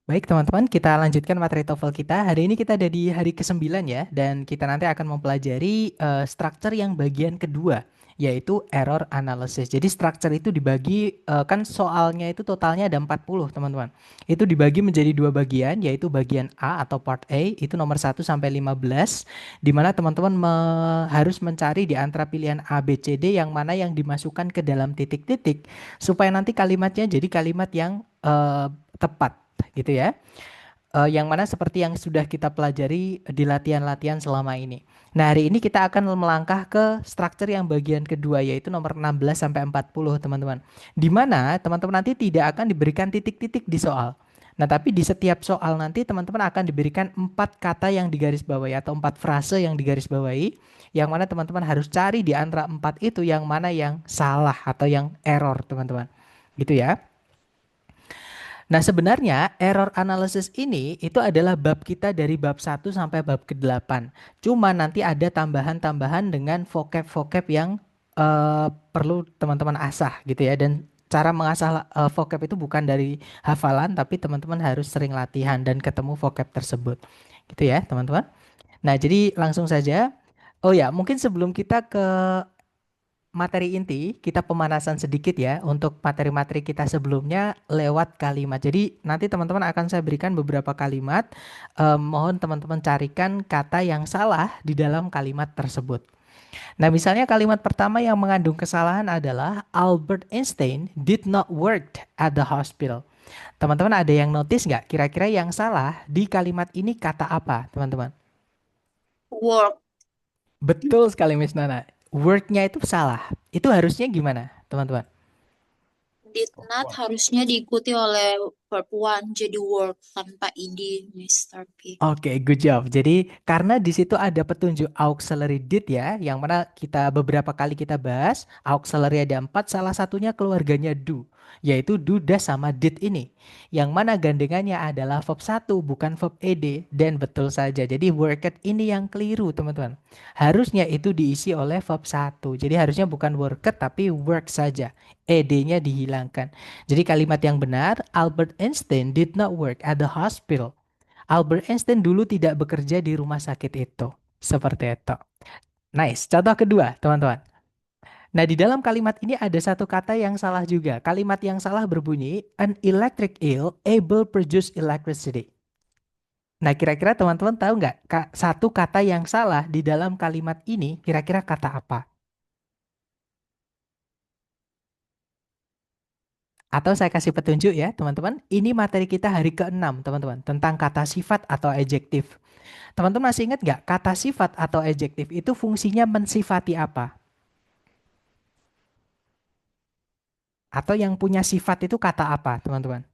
Baik teman-teman, kita lanjutkan materi TOEFL kita. Hari ini kita ada di hari ke-9 ya, dan kita nanti akan mempelajari structure yang bagian kedua, yaitu error analysis. Jadi structure itu dibagi, kan soalnya itu totalnya ada 40 teman-teman. Itu dibagi menjadi dua bagian, yaitu bagian A atau part A, itu nomor 1 sampai 15, di mana teman-teman harus mencari di antara pilihan A, B, C, D yang mana yang dimasukkan ke dalam titik-titik, supaya nanti kalimatnya jadi kalimat yang tepat gitu ya. Yang mana seperti yang sudah kita pelajari di latihan-latihan selama ini. Nah, hari ini kita akan melangkah ke struktur yang bagian kedua yaitu nomor 16 sampai 40, teman-teman. Di mana teman-teman nanti tidak akan diberikan titik-titik di soal. Nah, tapi di setiap soal nanti teman-teman akan diberikan 4 kata yang digarisbawahi atau 4 frase yang digarisbawahi, yang mana teman-teman harus cari di antara 4 itu yang mana yang salah atau yang error, teman-teman. Gitu ya. Nah, sebenarnya error analysis ini itu adalah bab kita dari bab 1 sampai bab ke-8. Cuma nanti ada tambahan-tambahan dengan vocab-vocab yang perlu teman-teman asah gitu ya. Dan cara mengasah vocab itu bukan dari hafalan, tapi teman-teman harus sering latihan dan ketemu vocab tersebut. Gitu ya, teman-teman. Nah, jadi langsung saja. Oh ya, mungkin sebelum kita ke materi inti, kita pemanasan sedikit ya untuk materi-materi kita sebelumnya lewat kalimat. Jadi nanti teman-teman akan saya berikan beberapa kalimat. Mohon teman-teman carikan kata yang salah di dalam kalimat tersebut. Nah, misalnya kalimat pertama yang mengandung kesalahan adalah Albert Einstein did not work at the hospital. Teman-teman ada yang notice nggak? Kira-kira yang salah di kalimat ini kata apa, teman-teman? Work Betul sekali, Miss Nana. Work-nya itu salah. Itu harusnya gimana, teman-teman? did not harusnya diikuti oleh verb one jadi work tanpa ed Mr. P. Oke, good job. Jadi karena di situ ada petunjuk auxiliary did ya, yang mana kita beberapa kali kita bahas, auxiliary ada 4, salah satunya keluarganya do, yaitu do, does, sama did ini. Yang mana gandengannya adalah verb 1, bukan verb ed, dan betul saja. Jadi worked ini yang keliru, teman-teman. Harusnya itu diisi oleh verb 1. Jadi harusnya bukan worked tapi work saja. Ed-nya dihilangkan. Jadi kalimat yang benar, Albert Einstein did not work at the hospital. Albert Einstein dulu tidak bekerja di rumah sakit itu. Seperti itu. Nice. Contoh kedua, teman-teman. Nah, di dalam kalimat ini ada satu kata yang salah juga. Kalimat yang salah berbunyi, an electric eel able produce electricity. Nah, kira-kira teman-teman tahu nggak satu kata yang salah di dalam kalimat ini kira-kira kata apa? Atau saya kasih petunjuk ya, teman-teman. Ini materi kita hari ke-6, teman-teman. Tentang kata sifat atau adjektif. Teman-teman masih ingat nggak kata sifat atau adjektif itu fungsinya mensifati apa? Atau yang punya sifat itu kata apa, teman-teman?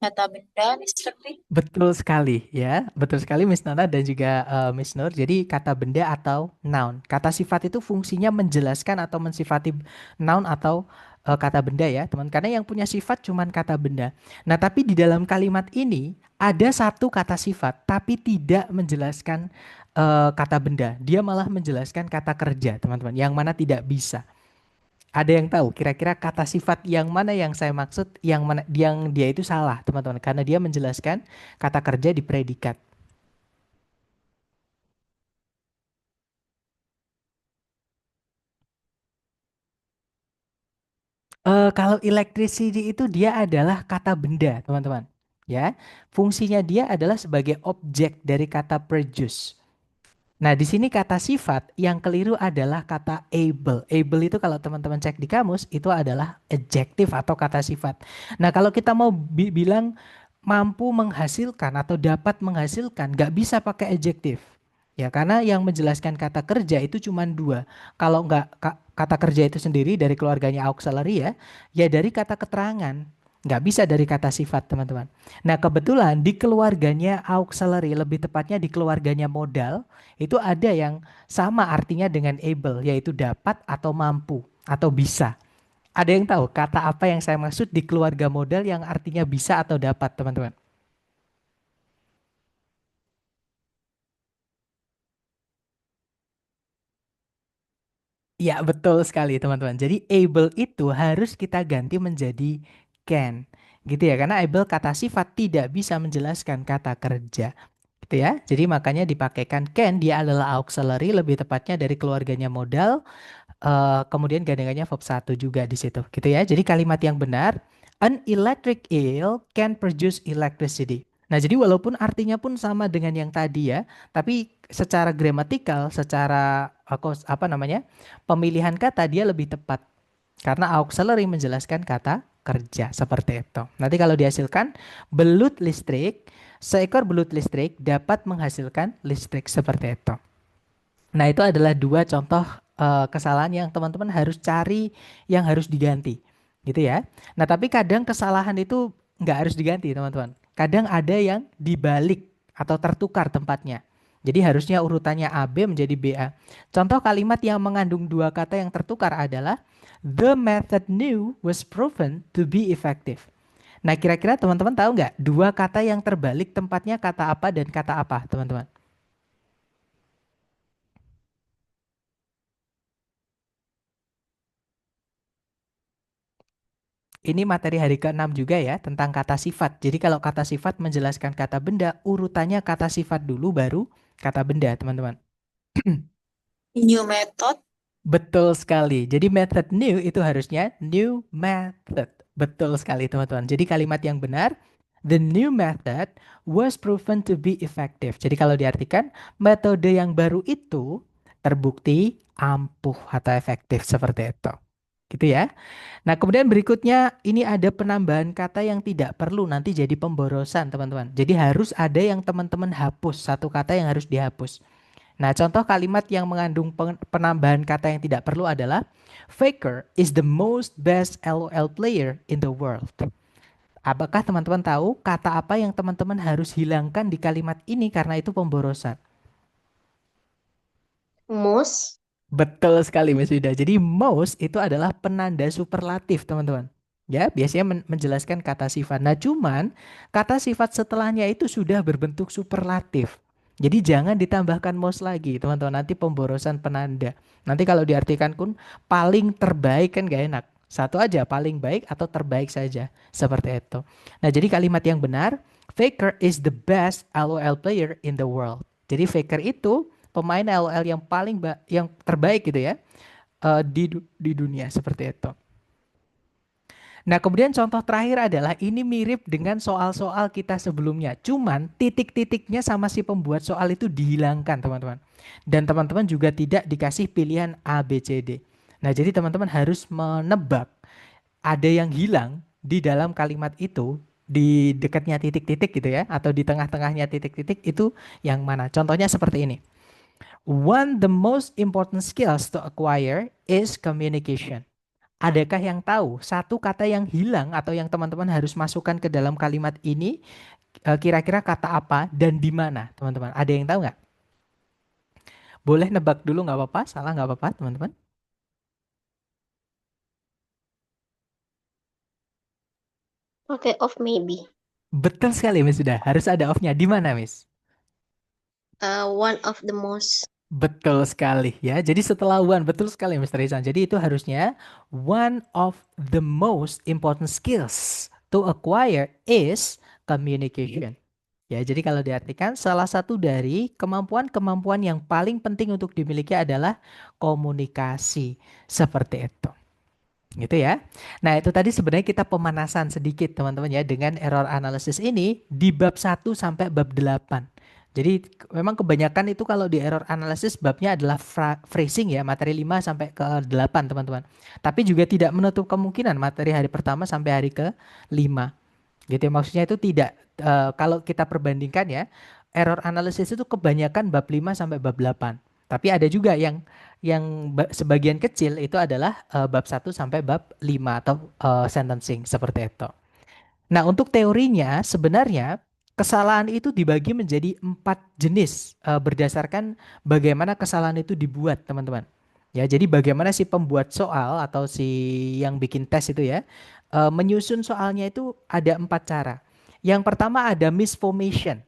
Kata benda Mr. P. Betul sekali ya, betul sekali Miss Nana dan juga Miss Nur. Jadi kata benda atau noun. Kata sifat itu fungsinya menjelaskan atau mensifati noun atau kata benda ya, teman. Karena yang punya sifat cuman kata benda. Nah, tapi di dalam kalimat ini ada satu kata sifat tapi tidak menjelaskan kata benda. Dia malah menjelaskan kata kerja, teman-teman. Yang mana tidak bisa. Ada yang tahu kira-kira kata sifat yang mana yang saya maksud, yang mana yang dia itu salah, teman-teman, karena dia menjelaskan kata kerja di predikat. Kalau electricity itu dia adalah kata benda, teman-teman. Ya, fungsinya dia adalah sebagai objek dari kata produce. Nah, di sini kata sifat yang keliru adalah kata able. Able itu kalau teman-teman cek di kamus itu adalah adjektif atau kata sifat. Nah, kalau kita mau bilang mampu menghasilkan atau dapat menghasilkan, nggak bisa pakai adjektif. Ya, karena yang menjelaskan kata kerja itu cuma dua. Kalau nggak kata kerja itu sendiri dari keluarganya auxiliary ya, ya dari kata keterangan. Nggak bisa dari kata sifat, teman-teman. Nah, kebetulan di keluarganya auxiliary, lebih tepatnya di keluarganya modal, itu ada yang sama artinya dengan able, yaitu dapat atau mampu atau bisa. Ada yang tahu kata apa yang saya maksud di keluarga modal yang artinya bisa atau dapat, teman-teman? Ya, betul sekali teman-teman. Jadi able itu harus kita ganti menjadi can. Gitu ya, karena able kata sifat tidak bisa menjelaskan kata kerja. Gitu ya. Jadi makanya dipakaikan can, dia adalah auxiliary, lebih tepatnya dari keluarganya modal. Kemudian gandengannya verb satu juga di situ, gitu ya. Jadi kalimat yang benar, an electric eel can produce electricity. Nah, jadi walaupun artinya pun sama dengan yang tadi ya, tapi secara gramatikal, secara apa namanya, pemilihan kata dia lebih tepat karena auxiliary menjelaskan kata kerja seperti itu. Nanti kalau dihasilkan belut listrik, seekor belut listrik dapat menghasilkan listrik seperti itu. Nah, itu adalah dua contoh kesalahan yang teman-teman harus cari yang harus diganti. Gitu ya. Nah, tapi kadang kesalahan itu nggak harus diganti, teman-teman. Kadang ada yang dibalik atau tertukar tempatnya. Jadi harusnya urutannya A B menjadi B A. Contoh kalimat yang mengandung dua kata yang tertukar adalah the method new was proven to be effective. Nah, kira-kira teman-teman tahu nggak dua kata yang terbalik tempatnya kata apa dan kata apa, teman-teman? Ini materi hari ke-6 juga ya tentang kata sifat. Jadi kalau kata sifat menjelaskan kata benda, urutannya kata sifat dulu baru kata benda, teman-teman. New method. Betul sekali. Jadi method new itu harusnya new method. Betul sekali, teman-teman. Jadi kalimat yang benar, the new method was proven to be effective. Jadi kalau diartikan, metode yang baru itu terbukti ampuh atau efektif seperti itu. Gitu ya. Nah, kemudian berikutnya ini ada penambahan kata yang tidak perlu nanti jadi pemborosan, teman-teman. Jadi harus ada yang teman-teman hapus, satu kata yang harus dihapus. Nah, contoh kalimat yang mengandung penambahan kata yang tidak perlu adalah Faker is the most best LOL player in the world. Apakah teman-teman tahu kata apa yang teman-teman harus hilangkan di kalimat ini karena itu pemborosan? Most. Betul sekali Mas Yuda. Jadi most itu adalah penanda superlatif teman-teman. Ya, biasanya menjelaskan kata sifat. Nah, cuman kata sifat setelahnya itu sudah berbentuk superlatif. Jadi jangan ditambahkan most lagi, teman-teman. Nanti pemborosan penanda. Nanti kalau diartikan pun paling terbaik kan gak enak. Satu aja, paling baik atau terbaik saja. Seperti itu. Nah, jadi kalimat yang benar, Faker is the best LOL player in the world. Jadi Faker itu pemain LOL yang yang terbaik gitu ya di dunia seperti itu. Nah, kemudian contoh terakhir adalah ini mirip dengan soal-soal kita sebelumnya. Cuman titik-titiknya sama si pembuat soal itu dihilangkan, teman-teman. Dan teman-teman juga tidak dikasih pilihan A, B, C, D. Nah, jadi teman-teman harus menebak ada yang hilang di dalam kalimat itu di dekatnya titik-titik gitu ya atau di tengah-tengahnya titik-titik itu yang mana? Contohnya seperti ini. One the most important skills to acquire is communication. Adakah yang tahu satu kata yang hilang atau yang teman-teman harus masukkan ke dalam kalimat ini kira-kira kata apa dan di mana, teman-teman? Ada yang tahu nggak? Boleh nebak dulu nggak apa-apa, salah nggak apa-apa, teman-teman. Okay, of maybe. Betul sekali, Miss sudah. Harus ada off-nya. Di mana, Miss? One of the most. Betul sekali ya. Jadi setelah one, betul sekali Mr. Rizan. Jadi itu harusnya one of the most important skills to acquire is communication. Ya, jadi kalau diartikan salah satu dari kemampuan-kemampuan yang paling penting untuk dimiliki adalah komunikasi. Seperti itu. Gitu ya. Nah, itu tadi sebenarnya kita pemanasan sedikit teman-teman ya dengan error analysis ini di bab 1 sampai bab 8. Jadi memang kebanyakan itu kalau di error analysis babnya adalah phrasing ya, materi 5 sampai ke 8 teman-teman. Tapi juga tidak menutup kemungkinan materi hari pertama sampai hari ke 5. Gitu ya, maksudnya itu tidak kalau kita perbandingkan ya, error analysis itu kebanyakan bab 5 sampai bab 8. Tapi ada juga yang sebagian kecil itu adalah bab 1 sampai bab 5 atau sentencing seperti itu. Nah, untuk teorinya sebenarnya kesalahan itu dibagi menjadi 4 jenis berdasarkan bagaimana kesalahan itu dibuat, teman-teman. Ya, jadi bagaimana si pembuat soal atau si yang bikin tes itu ya menyusun soalnya itu ada 4 cara. Yang pertama ada misformation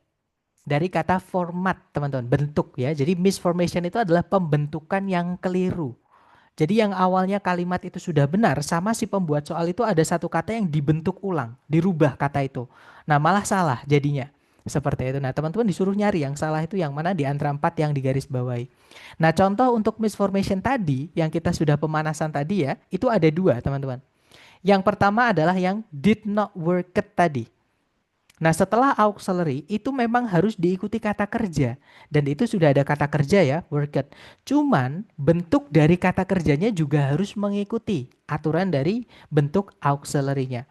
dari kata format, teman-teman, bentuk ya. Jadi misformation itu adalah pembentukan yang keliru. Jadi yang awalnya kalimat itu sudah benar, sama si pembuat soal itu ada satu kata yang dibentuk ulang, dirubah kata itu. Nah malah salah jadinya. Seperti itu. Nah teman-teman disuruh nyari yang salah itu yang mana di antara 4 yang digaris bawahi. Nah contoh untuk misformation tadi, yang kita sudah pemanasan tadi ya, itu ada 2 teman-teman. Yang pertama adalah yang did not work it tadi. Nah, setelah auxiliary itu memang harus diikuti kata kerja. Dan itu sudah ada kata kerja ya, worked. Cuman bentuk dari kata kerjanya juga harus mengikuti aturan dari bentuk auxiliary-nya.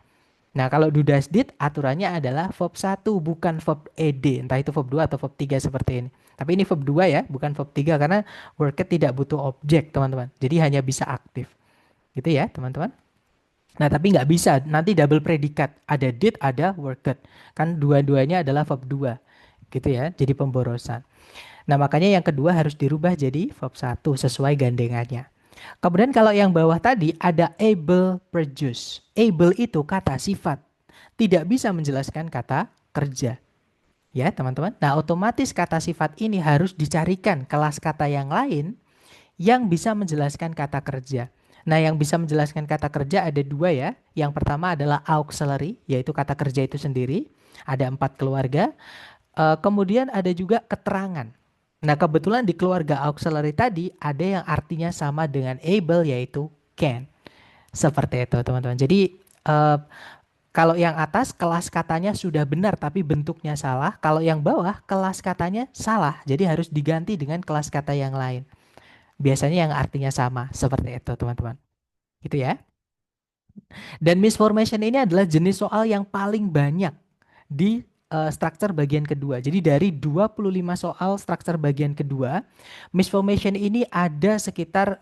Nah, kalau do does did aturannya adalah verb 1 bukan verb ed. Entah itu verb 2 atau verb 3 seperti ini. Tapi ini verb 2 ya, bukan verb 3 karena worked tidak butuh objek, teman-teman. Jadi hanya bisa aktif. Gitu ya, teman-teman. Nah, tapi nggak bisa. Nanti double predikat. Ada did, ada worked. Kan dua-duanya adalah verb 2. Gitu ya. Jadi pemborosan. Nah, makanya yang kedua harus dirubah jadi verb 1 sesuai gandengannya. Kemudian kalau yang bawah tadi ada able produce. Able itu kata sifat. Tidak bisa menjelaskan kata kerja. Ya, teman-teman. Nah, otomatis kata sifat ini harus dicarikan kelas kata yang lain yang bisa menjelaskan kata kerja. Nah, yang bisa menjelaskan kata kerja ada 2 ya. Yang pertama adalah auxiliary, yaitu kata kerja itu sendiri. Ada 4 keluarga. Kemudian ada juga keterangan. Nah, kebetulan di keluarga auxiliary tadi ada yang artinya sama dengan able, yaitu can. Seperti itu, teman-teman. Jadi, kalau yang atas kelas katanya sudah benar tapi bentuknya salah. Kalau yang bawah kelas katanya salah. Jadi harus diganti dengan kelas kata yang lain. Biasanya yang artinya sama, seperti itu teman-teman. Gitu ya. Dan misformation ini adalah jenis soal yang paling banyak di struktur bagian kedua. Jadi dari 25 soal struktur bagian kedua, misformation ini ada sekitar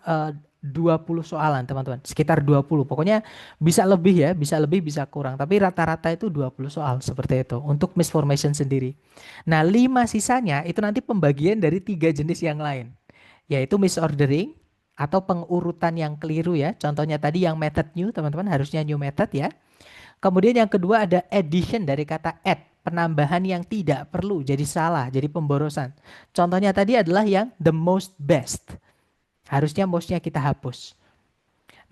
20 soalan teman-teman. Sekitar 20. Pokoknya bisa lebih ya, bisa lebih, bisa kurang. Tapi rata-rata itu 20 soal seperti itu untuk misformation sendiri. Nah 5 sisanya itu nanti pembagian dari 3 jenis yang lain. Yaitu misordering atau pengurutan yang keliru ya. Contohnya tadi yang method new, teman-teman harusnya new method ya. Kemudian yang kedua ada addition dari kata add, penambahan yang tidak perlu jadi salah, jadi pemborosan. Contohnya tadi adalah yang the most best. Harusnya mostnya kita hapus.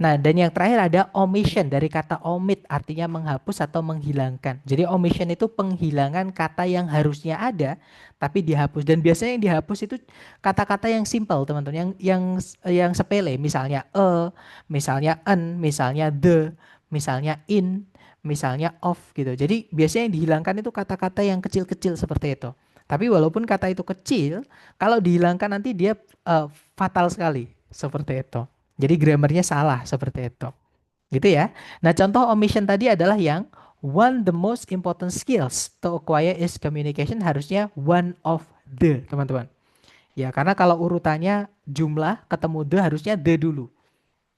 Nah, dan yang terakhir ada omission dari kata omit, artinya menghapus atau menghilangkan. Jadi omission itu penghilangan kata yang harusnya ada tapi dihapus. Dan biasanya yang dihapus itu kata-kata yang simple, teman-teman, yang sepele, misalnya misalnya an, misalnya the, misalnya in, misalnya of gitu. Jadi biasanya yang dihilangkan itu kata-kata yang kecil-kecil seperti itu. Tapi walaupun kata itu kecil, kalau dihilangkan nanti dia fatal sekali, seperti itu. Jadi grammarnya salah seperti itu. Gitu ya. Nah, contoh omission tadi adalah yang one the most important skills to acquire is communication, harusnya one of the, teman-teman. Ya, karena kalau urutannya jumlah ketemu the harusnya the dulu.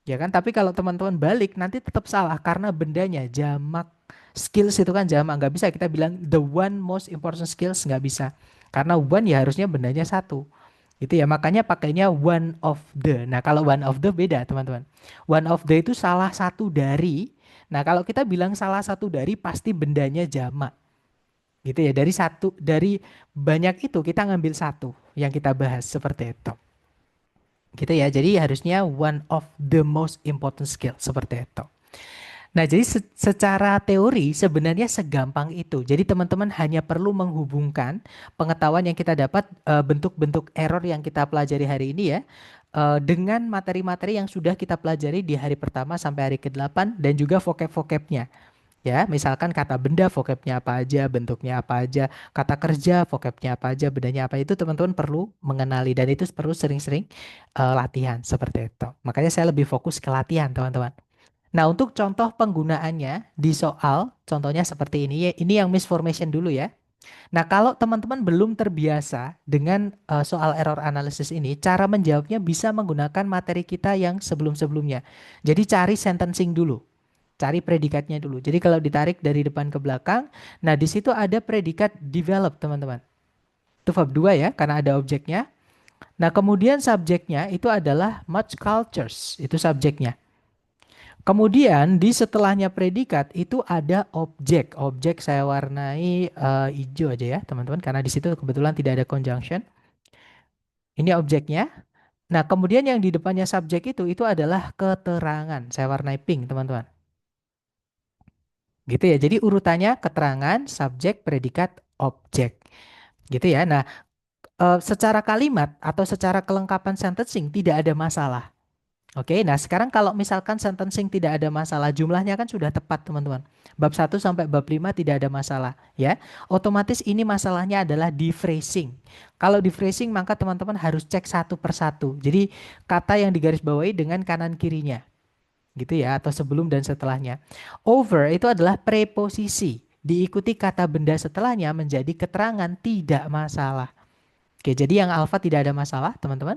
Ya kan? Tapi kalau teman-teman balik nanti tetap salah karena bendanya jamak. Skills itu kan jamak, nggak bisa kita bilang the one most important skills, nggak bisa. Karena one ya harusnya bendanya satu. Itu ya, makanya pakainya one of the. Nah, kalau one of the beda, teman-teman. One of the itu salah satu dari. Nah, kalau kita bilang salah satu dari pasti bendanya jamak. Gitu ya, dari banyak itu kita ngambil satu yang kita bahas seperti itu. Gitu ya. Jadi harusnya one of the most important skill seperti itu. Nah, jadi secara teori sebenarnya segampang itu. Jadi teman-teman hanya perlu menghubungkan pengetahuan yang kita dapat, bentuk-bentuk error yang kita pelajari hari ini ya, dengan materi-materi yang sudah kita pelajari di hari pertama sampai hari ke-8 dan juga vocab-vocabnya. Ya, misalkan kata benda vocabnya apa aja, bentuknya apa aja, kata kerja vocabnya apa aja, bendanya apa, itu teman-teman perlu mengenali dan itu perlu sering-sering latihan seperti itu. Makanya saya lebih fokus ke latihan, teman-teman. Nah, untuk contoh penggunaannya di soal, contohnya seperti ini ya. Ini yang misformation dulu ya. Nah, kalau teman-teman belum terbiasa dengan soal error analysis ini, cara menjawabnya bisa menggunakan materi kita yang sebelum-sebelumnya. Jadi cari sentencing dulu. Cari predikatnya dulu. Jadi kalau ditarik dari depan ke belakang, nah di situ ada predikat develop, teman-teman. Itu verb 2 ya, karena ada objeknya. Nah, kemudian subjeknya itu adalah much cultures, itu subjeknya. Kemudian di setelahnya predikat itu ada objek. Objek saya warnai hijau aja ya teman-teman, karena di situ kebetulan tidak ada conjunction. Ini objeknya. Nah, kemudian yang di depannya subjek itu adalah keterangan. Saya warnai pink, teman-teman. Gitu ya. Jadi urutannya keterangan, subjek, predikat, objek. Gitu ya. Nah, secara kalimat atau secara kelengkapan sentencing tidak ada masalah. Oke, nah sekarang kalau misalkan sentencing tidak ada masalah, jumlahnya kan sudah tepat teman-teman. Bab 1 sampai bab 5 tidak ada masalah ya. Otomatis ini masalahnya adalah di phrasing. Kalau di phrasing maka teman-teman harus cek satu persatu. Jadi kata yang digarisbawahi dengan kanan kirinya gitu ya, atau sebelum dan setelahnya. Over itu adalah preposisi. Diikuti kata benda setelahnya menjadi keterangan tidak masalah. Oke, jadi yang alfa tidak ada masalah, teman-teman.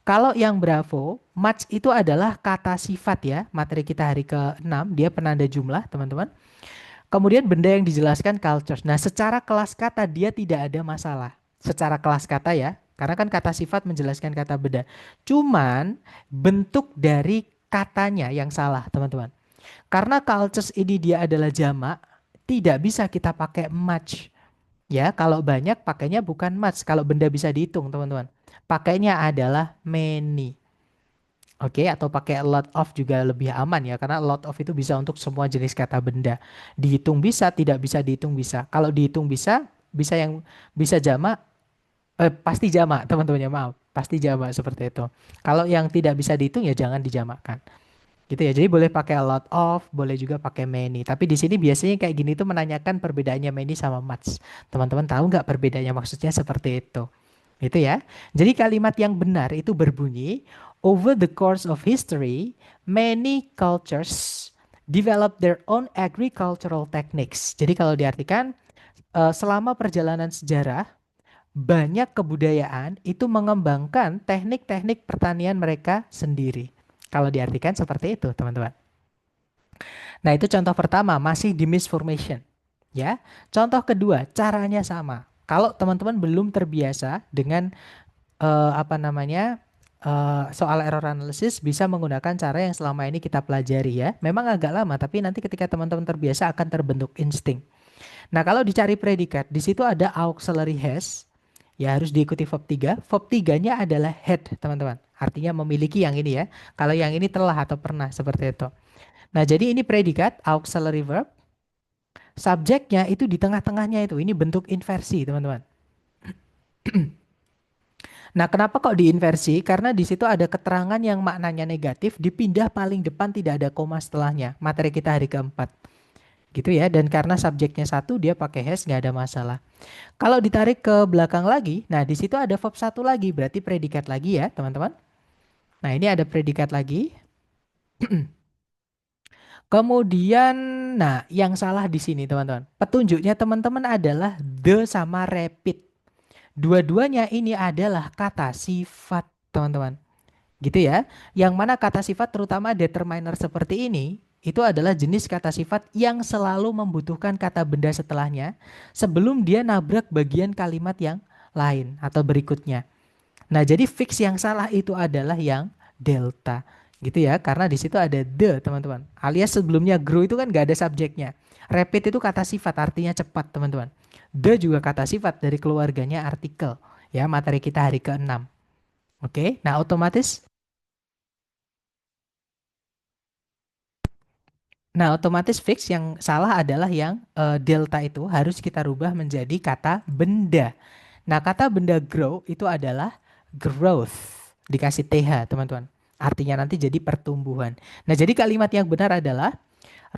Kalau yang bravo, much itu adalah kata sifat ya. Materi kita hari ke-6, dia penanda jumlah, teman-teman. Kemudian benda yang dijelaskan cultures. Nah, secara kelas kata dia tidak ada masalah. Secara kelas kata ya, karena kan kata sifat menjelaskan kata benda. Cuman bentuk dari katanya yang salah, teman-teman. Karena cultures ini dia adalah jamak, tidak bisa kita pakai much. Ya, kalau banyak pakainya bukan much. Kalau benda bisa dihitung, teman-teman. Pakainya adalah many. Oke, atau pakai a lot of juga lebih aman ya. Karena a lot of itu bisa untuk semua jenis kata benda. Dihitung bisa, tidak bisa dihitung bisa. Kalau dihitung bisa, bisa yang bisa jamak, pasti jamak, teman-teman ya, maaf. Pasti jamak seperti itu. Kalau yang tidak bisa dihitung ya jangan dijamakkan. Gitu ya. Jadi boleh pakai a lot of, boleh juga pakai many. Tapi di sini biasanya kayak gini tuh menanyakan perbedaannya many sama much. Teman-teman tahu nggak perbedaannya maksudnya seperti itu? Gitu ya. Jadi kalimat yang benar itu berbunyi, over the course of history, many cultures develop their own agricultural techniques. Jadi kalau diartikan, selama perjalanan sejarah, banyak kebudayaan itu mengembangkan teknik-teknik pertanian mereka sendiri. Kalau diartikan seperti itu, teman-teman. Nah, itu contoh pertama, masih di misformation. Ya. Contoh kedua, caranya sama. Kalau teman-teman belum terbiasa dengan apa namanya soal error analysis, bisa menggunakan cara yang selama ini kita pelajari ya. Memang agak lama, tapi nanti ketika teman-teman terbiasa akan terbentuk insting. Nah, kalau dicari predikat, di situ ada auxiliary has. Ya, harus diikuti verb 3. Verb 3-nya adalah had, teman-teman. Artinya memiliki yang ini ya. Kalau yang ini telah atau pernah seperti itu. Nah, jadi ini predikat auxiliary verb. Subjeknya itu di tengah-tengahnya itu. Ini bentuk inversi, teman-teman. Nah, kenapa kok diinversi? Karena di situ ada keterangan yang maknanya negatif, dipindah paling depan tidak ada koma setelahnya. Materi kita hari keempat. Gitu ya, dan karena subjeknya satu, dia pakai has, nggak ada masalah. Kalau ditarik ke belakang lagi, nah di situ ada verb satu lagi, berarti predikat lagi ya, teman-teman. Nah, ini ada predikat lagi. Kemudian, nah yang salah di sini, teman-teman. Petunjuknya teman-teman adalah the sama repeat. Dua-duanya ini adalah kata sifat, teman-teman. Gitu ya. Yang mana kata sifat terutama determiner seperti ini, itu adalah jenis kata sifat yang selalu membutuhkan kata benda setelahnya sebelum dia nabrak bagian kalimat yang lain atau berikutnya. Nah, jadi fix yang salah itu adalah yang delta. Gitu ya, karena di situ ada the, teman-teman. Alias sebelumnya grow itu kan gak ada subjeknya. Repeat itu kata sifat, artinya cepat, teman-teman. The juga kata sifat dari keluarganya artikel. Ya, materi kita hari ke-6. Oke, nah otomatis fix yang salah adalah yang delta itu harus kita rubah menjadi kata benda. Nah, kata benda grow itu adalah growth. Dikasih TH, teman-teman. Artinya nanti jadi pertumbuhan. Nah, jadi kalimat yang benar adalah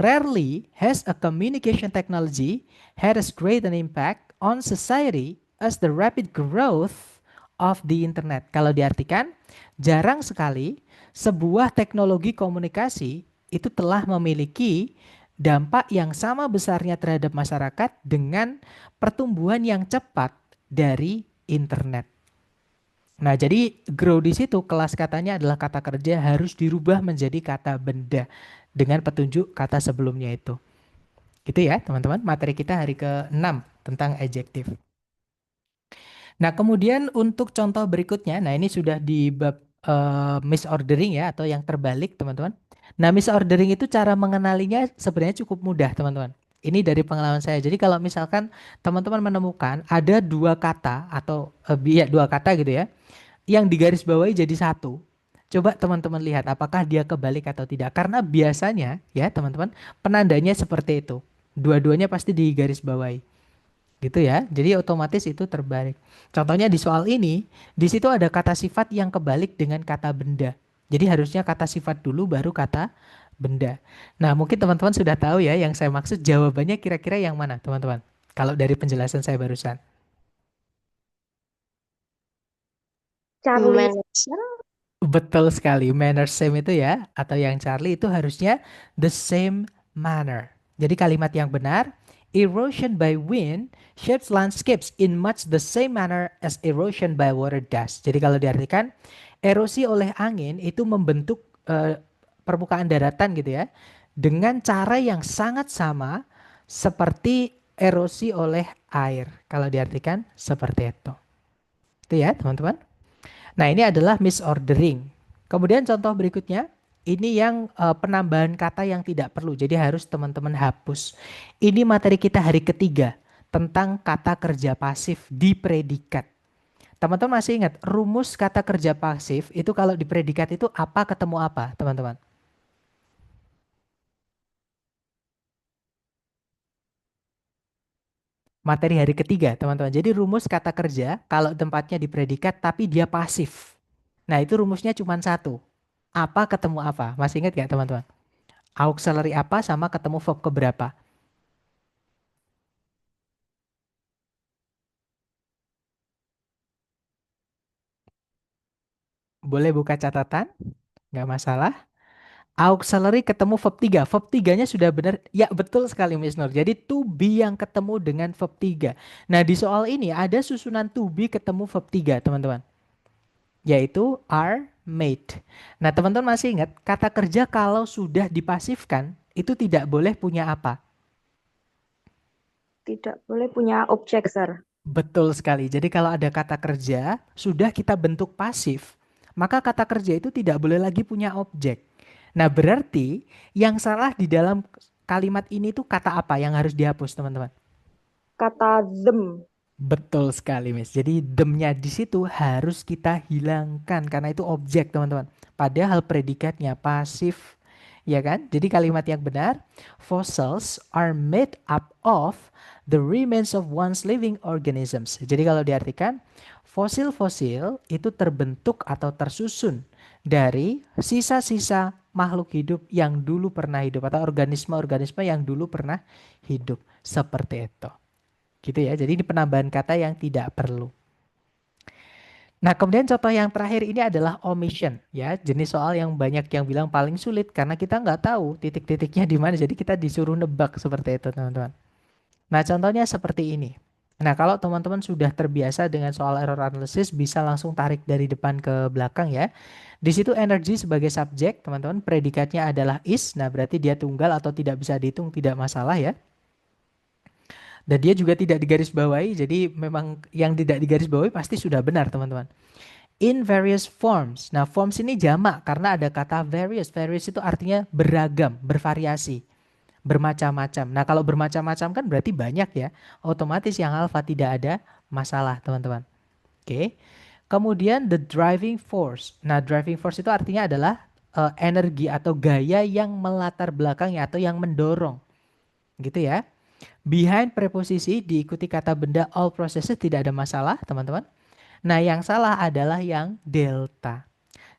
rarely has a communication technology had as great an impact on society as the rapid growth of the internet. Kalau diartikan, jarang sekali sebuah teknologi komunikasi itu telah memiliki dampak yang sama besarnya terhadap masyarakat dengan pertumbuhan yang cepat dari internet. Nah, jadi grow di situ kelas katanya adalah kata kerja harus dirubah menjadi kata benda dengan petunjuk kata sebelumnya itu. Gitu ya, teman-teman. Materi kita hari ke-6 tentang adjektif. Nah, kemudian untuk contoh berikutnya, nah ini sudah di bab misordering ya atau yang terbalik, teman-teman. Nah, misordering itu cara mengenalinya sebenarnya cukup mudah, teman-teman. Ini dari pengalaman saya. Jadi kalau misalkan teman-teman menemukan ada dua kata atau ya dua kata gitu ya, yang digarisbawahi jadi satu. Coba teman-teman lihat apakah dia kebalik atau tidak. Karena biasanya ya teman-teman penandanya seperti itu. Dua-duanya pasti digaris bawahi. Gitu ya. Jadi otomatis itu terbalik. Contohnya di soal ini, di situ ada kata sifat yang kebalik dengan kata benda. Jadi harusnya kata sifat dulu baru kata benda. Nah, mungkin teman-teman sudah tahu ya yang saya maksud jawabannya kira-kira yang mana, teman-teman? Kalau dari penjelasan saya barusan. Charlie. Manager. Betul sekali, manner same itu ya, atau yang Charlie itu harusnya the same manner. Jadi kalimat yang benar, erosion by wind shapes landscapes in much the same manner as erosion by water does. Jadi kalau diartikan, erosi oleh angin itu membentuk permukaan daratan gitu ya, dengan cara yang sangat sama seperti erosi oleh air. Kalau diartikan seperti itu. Itu ya teman-teman. Nah, ini adalah misordering. Kemudian contoh berikutnya, ini yang penambahan kata yang tidak perlu. Jadi harus teman-teman hapus. Ini materi kita hari ketiga tentang kata kerja pasif di predikat. Teman-teman masih ingat rumus kata kerja pasif itu kalau di predikat itu apa ketemu apa, teman-teman? Materi hari ketiga, teman-teman. Jadi rumus kata kerja kalau tempatnya di predikat tapi dia pasif. Nah, itu rumusnya cuma satu. Apa ketemu apa? Masih ingat gak teman-teman? Auxiliary apa sama ketemu verb keberapa? Boleh buka catatan? Nggak masalah. Auxiliary ketemu verb 3. Verb 3-nya sudah benar. Ya, betul sekali Miss Nur. Jadi to be yang ketemu dengan verb 3. Nah, di soal ini ada susunan to be ketemu verb 3, teman-teman. Yaitu are, made. Nah, teman-teman masih ingat kata kerja kalau sudah dipasifkan itu tidak boleh punya apa? Tidak boleh punya objek, Sir. Betul sekali. Jadi kalau ada kata kerja, sudah kita bentuk pasif, maka kata kerja itu tidak boleh lagi punya objek. Nah, berarti yang salah di dalam kalimat ini tuh kata apa yang harus dihapus, teman-teman? Kata them. Betul sekali, Miss. Jadi them-nya di situ harus kita hilangkan karena itu objek, teman-teman. Padahal predikatnya pasif, ya kan? Jadi kalimat yang benar, fossils are made up of the remains of once living organisms. Jadi kalau diartikan, fosil-fosil itu terbentuk atau tersusun dari sisa-sisa makhluk hidup yang dulu pernah hidup atau organisme-organisme yang dulu pernah hidup. Seperti itu. Gitu ya. Jadi ini penambahan kata yang tidak perlu. Nah, kemudian contoh yang terakhir ini adalah omission ya, jenis soal yang banyak yang bilang paling sulit karena kita nggak tahu titik-titiknya di mana, jadi kita disuruh nebak seperti itu, teman-teman. Nah, contohnya seperti ini. Nah, kalau teman-teman sudah terbiasa dengan soal error analysis, bisa langsung tarik dari depan ke belakang ya. Di situ energi sebagai subjek, teman-teman, predikatnya adalah is. Nah, berarti dia tunggal atau tidak bisa dihitung, tidak masalah ya. Dan dia juga tidak digarisbawahi, jadi memang yang tidak digarisbawahi pasti sudah benar, teman-teman. In various forms. Nah, forms ini jamak karena ada kata various. Various itu artinya beragam, bervariasi, bermacam-macam. Nah, kalau bermacam-macam kan berarti banyak ya. Otomatis yang alfa tidak ada masalah, teman-teman. Oke. Kemudian the driving force. Nah, driving force itu artinya adalah energi atau gaya yang melatar belakangnya atau yang mendorong. Gitu ya. Behind preposisi diikuti kata benda all processes tidak ada masalah, teman-teman. Nah, yang salah adalah yang delta.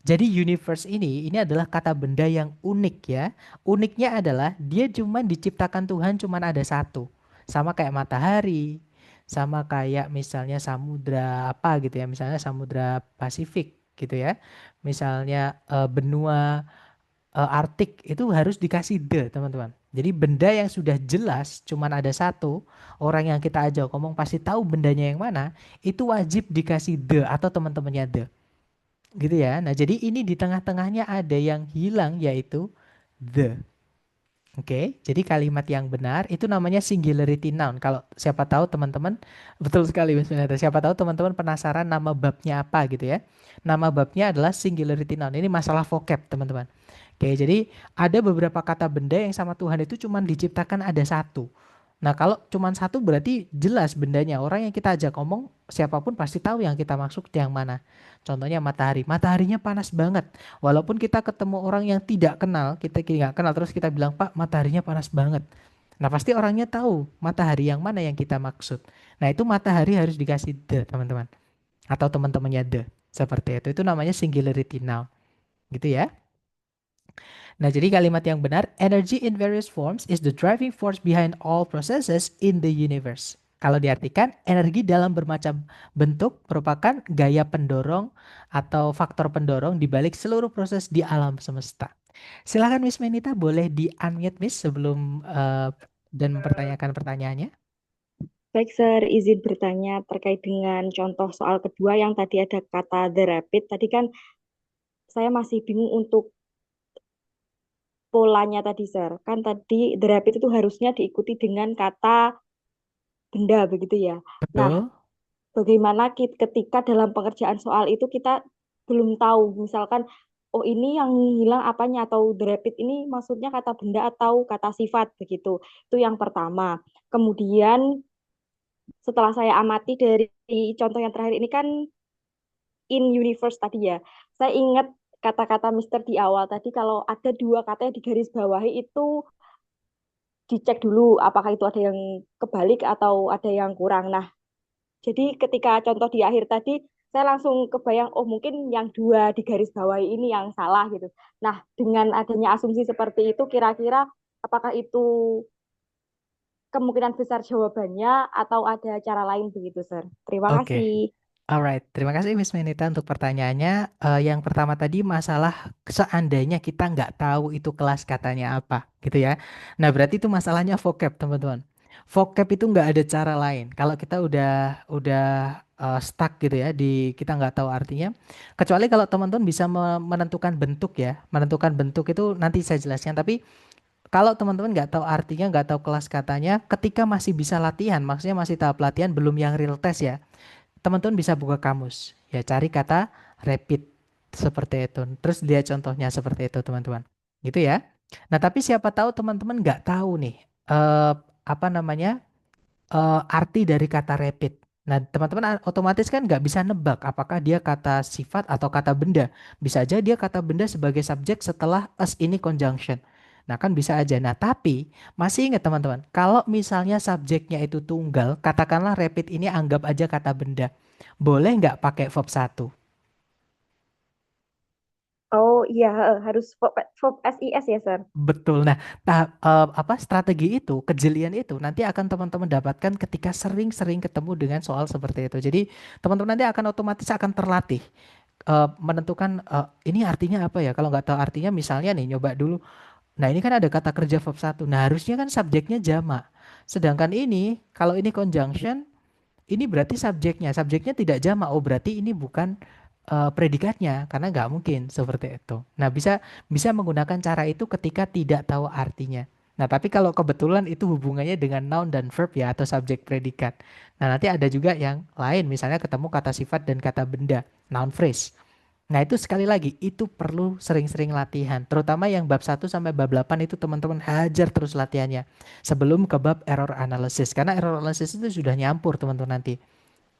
Jadi universe ini adalah kata benda yang unik ya. Uniknya adalah dia cuma diciptakan Tuhan cuma ada satu. Sama kayak matahari, sama kayak misalnya samudra apa gitu ya, misalnya samudra Pasifik gitu ya. Misalnya benua Arktik itu harus dikasih the, teman-teman. Jadi benda yang sudah jelas cuman ada satu, orang yang kita ajak ngomong pasti tahu bendanya yang mana, itu wajib dikasih the atau teman-temannya the. Gitu ya. Nah, jadi ini di tengah-tengahnya ada yang hilang yaitu the. Oke, jadi kalimat yang benar itu namanya singularity noun. Kalau siapa tahu teman-teman, betul sekali Mas Winata. Siapa tahu teman-teman penasaran nama babnya apa gitu ya. Nama babnya adalah singularity noun. Ini masalah vocab, teman-teman. Oke, jadi ada beberapa kata benda yang sama Tuhan itu cuma diciptakan ada satu. Nah, kalau cuma satu berarti jelas bendanya. Orang yang kita ajak ngomong, siapapun pasti tahu yang kita maksud yang mana. Contohnya matahari. Mataharinya panas banget. Walaupun kita ketemu orang yang tidak kenal, kita nggak kenal, terus kita bilang, Pak, mataharinya panas banget. Nah, pasti orangnya tahu matahari yang mana yang kita maksud. Nah, itu matahari harus dikasih the, teman-teman. Atau teman-temannya the. Seperti itu. Itu namanya singularity noun. Gitu ya. Nah, jadi kalimat yang benar, energy in various forms is the driving force behind all processes in the universe. Kalau diartikan, energi dalam bermacam bentuk merupakan gaya pendorong atau faktor pendorong di balik seluruh proses di alam semesta. Silakan Miss Menita, boleh di-unmute Miss sebelum dan mempertanyakan pertanyaannya. Baik, Sir, izin bertanya terkait dengan contoh soal kedua yang tadi ada kata the rapid. Tadi kan saya masih bingung untuk polanya tadi, Sir. Kan tadi the rapid itu harusnya diikuti dengan kata benda, begitu ya. Nah, Betul? bagaimana ketika dalam pengerjaan soal itu kita belum tahu, misalkan, oh ini yang hilang apanya, atau the rapid ini maksudnya kata benda atau kata sifat, begitu. Itu yang pertama. Kemudian setelah saya amati dari contoh yang terakhir ini kan in universe tadi ya, saya ingat kata-kata Mister di awal tadi kalau ada dua kata yang digarisbawahi itu dicek dulu apakah itu ada yang kebalik atau ada yang kurang. Nah, jadi ketika contoh di akhir tadi, saya langsung kebayang, oh mungkin yang dua digarisbawahi ini yang salah gitu. Nah, dengan adanya asumsi seperti itu, kira-kira apakah itu kemungkinan besar jawabannya atau ada cara lain begitu, Sir? Terima Oke. kasih. Alright, terima kasih Miss Menita untuk pertanyaannya. Yang pertama tadi masalah seandainya kita nggak tahu itu kelas katanya apa, gitu ya. Nah, berarti itu masalahnya vocab, teman-teman. Vocab itu nggak ada cara lain. Kalau kita udah stuck gitu ya di kita nggak tahu artinya, kecuali kalau teman-teman bisa menentukan bentuk ya. Menentukan bentuk itu nanti saya jelaskan. Tapi kalau teman-teman nggak tahu artinya, nggak tahu kelas katanya, ketika masih bisa latihan, maksudnya masih tahap latihan, belum yang real test ya, teman-teman bisa buka kamus. Ya, cari kata rapid seperti itu. Terus lihat contohnya seperti itu, teman-teman. Gitu ya. Nah, tapi siapa tahu teman-teman nggak tahu nih eh apa namanya arti dari kata rapid. Nah, teman-teman otomatis kan nggak bisa nebak apakah dia kata sifat atau kata benda. Bisa aja dia kata benda sebagai subjek setelah as ini conjunction. Nah, kan bisa aja. Nah, tapi masih ingat teman-teman, kalau misalnya subjeknya itu tunggal, katakanlah rapid ini anggap aja kata benda. Boleh nggak pakai verb satu? Oh iya, harus verb SIS ya, Sir. Betul. Nah, apa strategi itu, kejelian itu nanti akan teman-teman dapatkan ketika sering-sering ketemu dengan soal seperti itu. Jadi, teman-teman nanti akan otomatis akan terlatih menentukan ini artinya apa ya. Kalau nggak tahu artinya, misalnya nih, nyoba dulu. Nah, ini kan ada kata kerja verb satu. Nah, harusnya kan subjeknya jamak. Sedangkan ini, kalau ini conjunction, ini berarti subjeknya. Subjeknya tidak jamak. Oh, berarti ini bukan predikatnya karena nggak mungkin seperti itu. Nah, bisa bisa menggunakan cara itu ketika tidak tahu artinya. Nah, tapi kalau kebetulan itu hubungannya dengan noun dan verb ya atau subjek predikat. Nah, nanti ada juga yang lain, misalnya ketemu kata sifat dan kata benda, noun phrase. Nah, itu sekali lagi itu perlu sering-sering latihan. Terutama yang bab 1 sampai bab 8 itu teman-teman hajar terus latihannya sebelum ke bab error analysis karena error analysis itu sudah nyampur teman-teman nanti.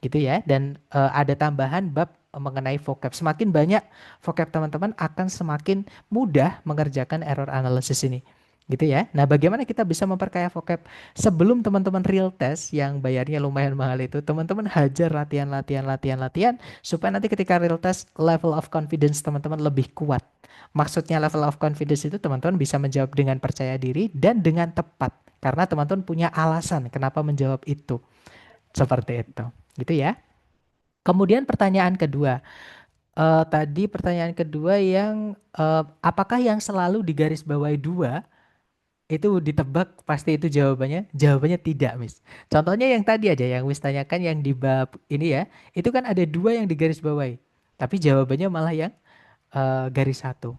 Gitu ya. Dan ada tambahan bab mengenai vocab. Semakin banyak vocab teman-teman akan semakin mudah mengerjakan error analysis ini. Gitu ya. Nah, bagaimana kita bisa memperkaya vocab sebelum teman-teman real test yang bayarnya lumayan mahal itu, teman-teman hajar latihan latihan latihan latihan supaya nanti ketika real test level of confidence teman-teman lebih kuat. Maksudnya level of confidence itu teman-teman bisa menjawab dengan percaya diri dan dengan tepat karena teman-teman punya alasan kenapa menjawab itu. Seperti itu. Gitu ya. Kemudian pertanyaan kedua. Tadi pertanyaan kedua yang apakah yang selalu digarisbawahi dua itu ditebak pasti itu jawabannya? Jawabannya tidak, Miss. Contohnya yang tadi aja yang Miss tanyakan yang di bab ini ya, itu kan ada dua yang digarisbawahi. Tapi jawabannya malah yang garis satu.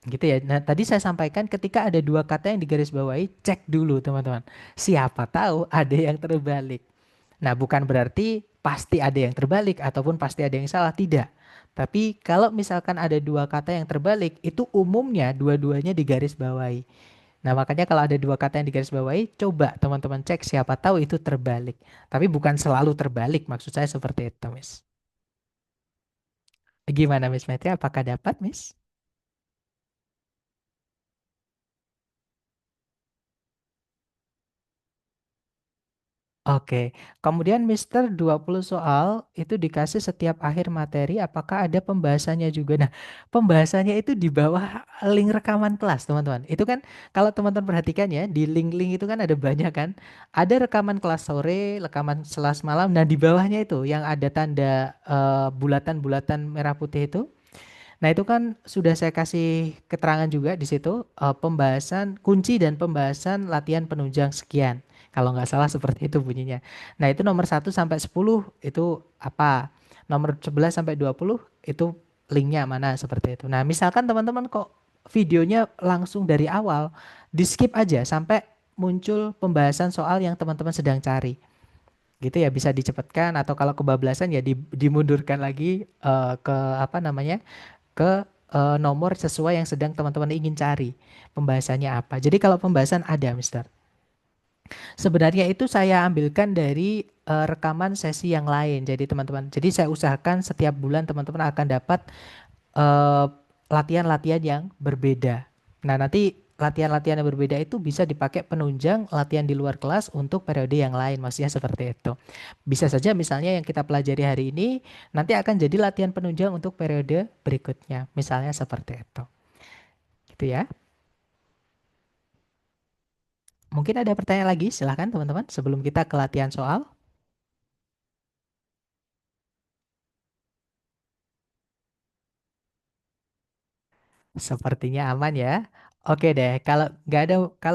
Gitu ya. Nah, tadi saya sampaikan ketika ada dua kata yang digarisbawahi, cek dulu teman-teman. Siapa tahu ada yang terbalik. Nah, bukan berarti pasti ada yang terbalik ataupun pasti ada yang salah, tidak. Tapi kalau misalkan ada dua kata yang terbalik, itu umumnya dua-duanya digarisbawahi. Nah, makanya kalau ada dua kata yang digarisbawahi, coba teman-teman cek, siapa tahu itu terbalik. Tapi bukan selalu terbalik, maksud saya seperti itu, Miss. Gimana, Miss Metri? Apakah dapat, Miss? Oke, kemudian Mister 20 soal itu dikasih setiap akhir materi, apakah ada pembahasannya juga? Nah, pembahasannya itu di bawah link rekaman kelas, teman-teman. Itu kan kalau teman-teman perhatikan ya, di link-link itu kan ada banyak kan. Ada rekaman kelas sore, rekaman kelas malam, nah di bawahnya itu yang ada tanda bulatan-bulatan merah putih itu. Nah, itu kan sudah saya kasih keterangan juga di situ pembahasan kunci dan pembahasan latihan penunjang sekian. Kalau nggak salah seperti itu bunyinya. Nah, itu nomor 1 sampai 10 itu apa? Nomor 11 sampai 20 itu linknya mana seperti itu. Nah, misalkan teman-teman kok videonya langsung dari awal, di skip aja sampai muncul pembahasan soal yang teman-teman sedang cari. Gitu ya, bisa dicepatkan atau kalau kebablasan ya dimundurkan lagi ke apa namanya? Ke nomor sesuai yang sedang teman-teman ingin cari. Pembahasannya apa. Jadi kalau pembahasan ada, Mister. Sebenarnya itu saya ambilkan dari rekaman sesi yang lain. Jadi teman-teman, jadi saya usahakan setiap bulan teman-teman akan dapat eh, latihan-latihan yang berbeda. Nah, nanti latihan-latihan yang berbeda itu bisa dipakai penunjang latihan di luar kelas untuk periode yang lain. Maksudnya seperti itu. Bisa saja misalnya yang kita pelajari hari ini nanti akan jadi latihan penunjang untuk periode berikutnya. Misalnya seperti itu. Gitu ya. Mungkin ada pertanyaan lagi, silahkan teman-teman sebelum kita ke latihan soal. Sepertinya aman ya. Oke deh, kalau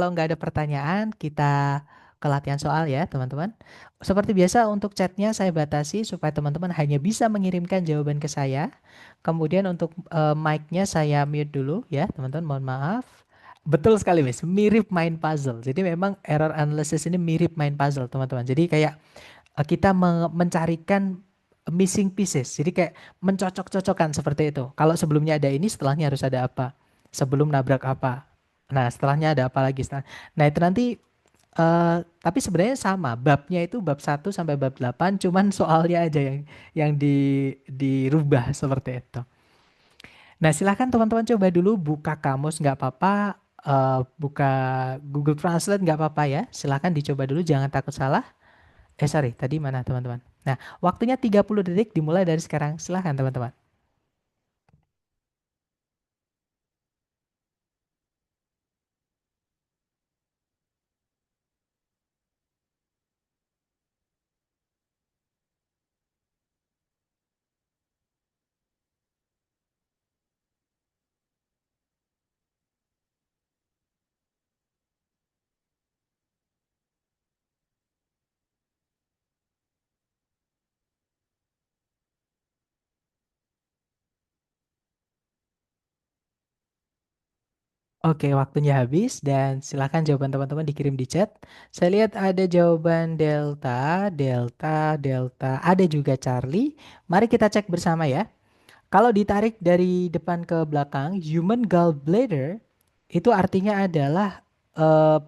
nggak ada pertanyaan, kita ke latihan soal ya, teman-teman. Seperti biasa untuk chatnya saya batasi supaya teman-teman hanya bisa mengirimkan jawaban ke saya. Kemudian untuk mic-nya saya mute dulu ya, teman-teman. Mohon maaf. Betul sekali, Miss. Mirip main puzzle. Jadi memang error analysis ini mirip main puzzle, teman-teman. Jadi kayak kita mencarikan missing pieces. Jadi kayak mencocok-cocokkan seperti itu. Kalau sebelumnya ada ini, setelahnya harus ada apa? Sebelum nabrak apa? Nah, setelahnya ada apa lagi? Nah, itu nanti tapi sebenarnya sama. Babnya itu bab 1 sampai bab 8, cuman soalnya aja yang dirubah seperti itu. Nah, silahkan teman-teman coba dulu buka kamus nggak apa-apa, buka Google Translate nggak apa-apa ya. Silahkan dicoba dulu, jangan takut salah. Sorry, tadi mana teman-teman? Nah, waktunya 30 detik dimulai dari sekarang. Silahkan teman-teman. Oke, waktunya habis dan silahkan jawaban teman-teman dikirim di chat. Saya lihat ada jawaban Delta, Delta, Delta, ada juga Charlie. Mari kita cek bersama ya. Kalau ditarik dari depan ke belakang, human gallbladder itu artinya adalah eh,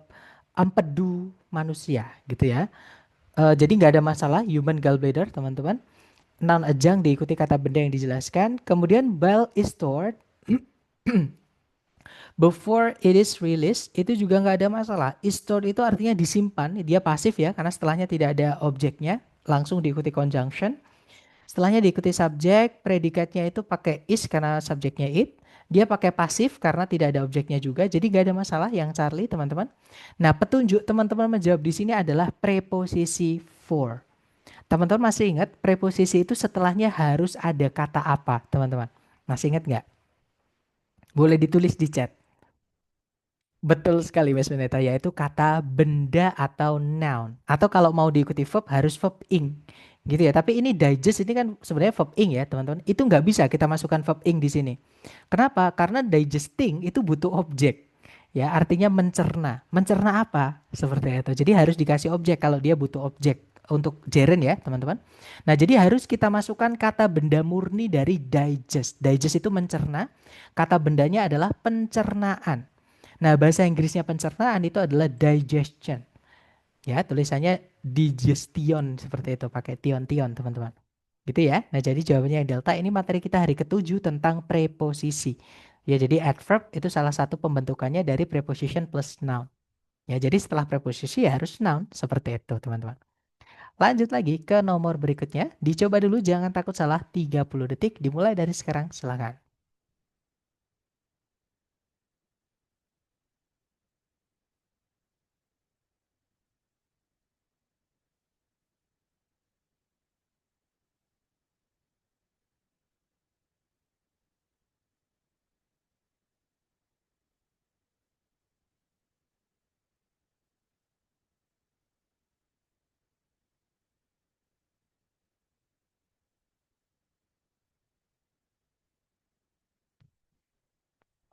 empedu manusia gitu ya. Jadi nggak ada masalah human gallbladder teman-teman. Noun ajang diikuti kata benda yang dijelaskan. Kemudian bile is stored before it is released, itu juga nggak ada masalah. Is stored itu artinya disimpan, dia pasif ya, karena setelahnya tidak ada objeknya, langsung diikuti conjunction. Setelahnya diikuti subjek, predikatnya itu pakai is karena subjeknya it. Dia pakai pasif karena tidak ada objeknya juga, jadi nggak ada masalah yang Charlie teman-teman. Nah, petunjuk teman-teman menjawab di sini adalah preposisi for. Teman-teman masih ingat preposisi itu setelahnya harus ada kata apa, teman-teman? Masih ingat nggak? Boleh ditulis di chat. Betul sekali Mas Beneta, yaitu kata benda atau noun. Atau kalau mau diikuti verb harus verb ing. Gitu ya. Tapi ini digest ini kan sebenarnya verb ing ya teman-teman. Itu nggak bisa kita masukkan verb ing di sini. Kenapa? Karena digesting itu butuh objek. Ya, artinya mencerna. Mencerna apa? Seperti itu. Jadi harus dikasih objek kalau dia butuh objek untuk gerund ya, teman-teman. Nah, jadi harus kita masukkan kata benda murni dari digest. Digest itu mencerna. Kata bendanya adalah pencernaan. Nah, bahasa Inggrisnya pencernaan itu adalah digestion. Ya, tulisannya digestion seperti itu, pakai tion-tion, teman-teman. Gitu ya. Nah, jadi jawabannya yang delta ini materi kita hari ke-7 tentang preposisi. Ya, jadi adverb itu salah satu pembentukannya dari preposition plus noun. Ya, jadi setelah preposisi ya harus noun, seperti itu, teman-teman. Lanjut lagi ke nomor berikutnya. Dicoba dulu, jangan takut salah. 30 detik dimulai dari sekarang. Silakan.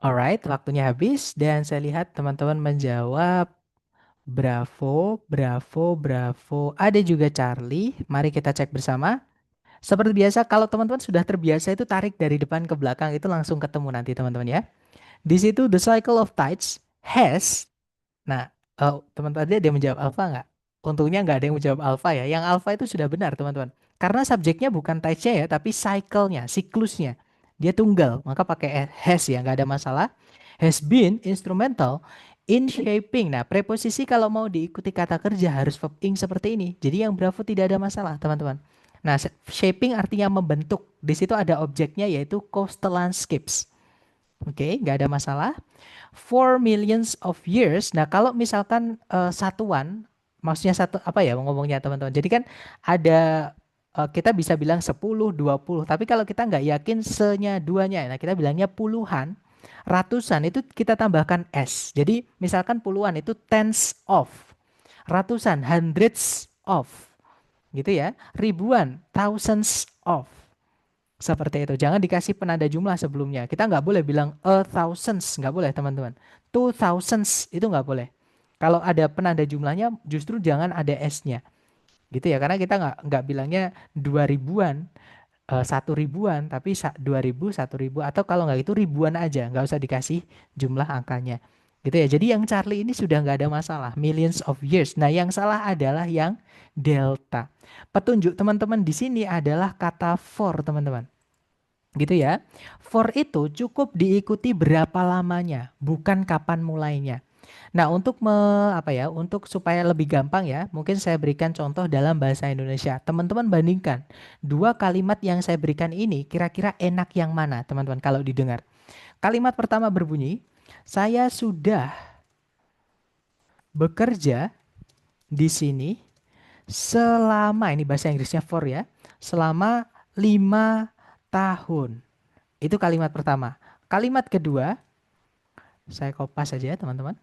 Alright, waktunya habis dan saya lihat teman-teman menjawab bravo, bravo, bravo. Ada juga Charlie. Mari kita cek bersama. Seperti biasa, kalau teman-teman sudah terbiasa itu tarik dari depan ke belakang itu langsung ketemu nanti teman-teman ya. Di situ the cycle of tides has. Nah, teman-teman ada yang menjawab alpha nggak? Untungnya nggak ada yang menjawab alpha ya. Yang alpha itu sudah benar teman-teman. Karena subjeknya bukan tides-nya ya, tapi cycle-nya, siklusnya. Dia tunggal, maka pakai has ya, nggak ada masalah. Has been instrumental in shaping. Nah, preposisi kalau mau diikuti kata kerja harus verb ing seperti ini. Jadi yang bravo tidak ada masalah teman-teman. Nah, shaping artinya membentuk. Di situ ada objeknya yaitu coastal landscapes. Oke, nggak ada masalah. For millions of years. Nah, kalau misalkan satuan, maksudnya satu apa ya ngomongnya teman-teman. Jadi kan ada kita bisa bilang 10, 20. Tapi kalau kita nggak yakin se-nya duanya, nah kita bilangnya puluhan, ratusan itu kita tambahkan s. Jadi misalkan puluhan itu tens of, ratusan hundreds of, gitu ya. Ribuan thousands of. Seperti itu. Jangan dikasih penanda jumlah sebelumnya. Kita nggak boleh bilang a thousands, nggak boleh teman-teman. Two thousands itu nggak boleh. Kalau ada penanda jumlahnya, justru jangan ada s-nya, gitu ya. Karena kita nggak bilangnya 2000-an, 1000-an, tapi 2000, 1000 atau kalau nggak itu ribuan aja, nggak usah dikasih jumlah angkanya, gitu ya. Jadi yang Charlie ini sudah nggak ada masalah, millions of years. Nah, yang salah adalah yang delta. Petunjuk teman-teman di sini adalah kata for, teman-teman. Gitu ya. For itu cukup diikuti berapa lamanya, bukan kapan mulainya. Nah, untuk untuk supaya lebih gampang ya, mungkin saya berikan contoh dalam bahasa Indonesia. Teman-teman bandingkan dua kalimat yang saya berikan ini, kira-kira enak yang mana, teman-teman, kalau didengar. Kalimat pertama berbunyi, saya sudah bekerja di sini selama, ini bahasa Inggrisnya for ya, selama 5 tahun. Itu kalimat pertama. Kalimat kedua, saya kopas saja teman-teman.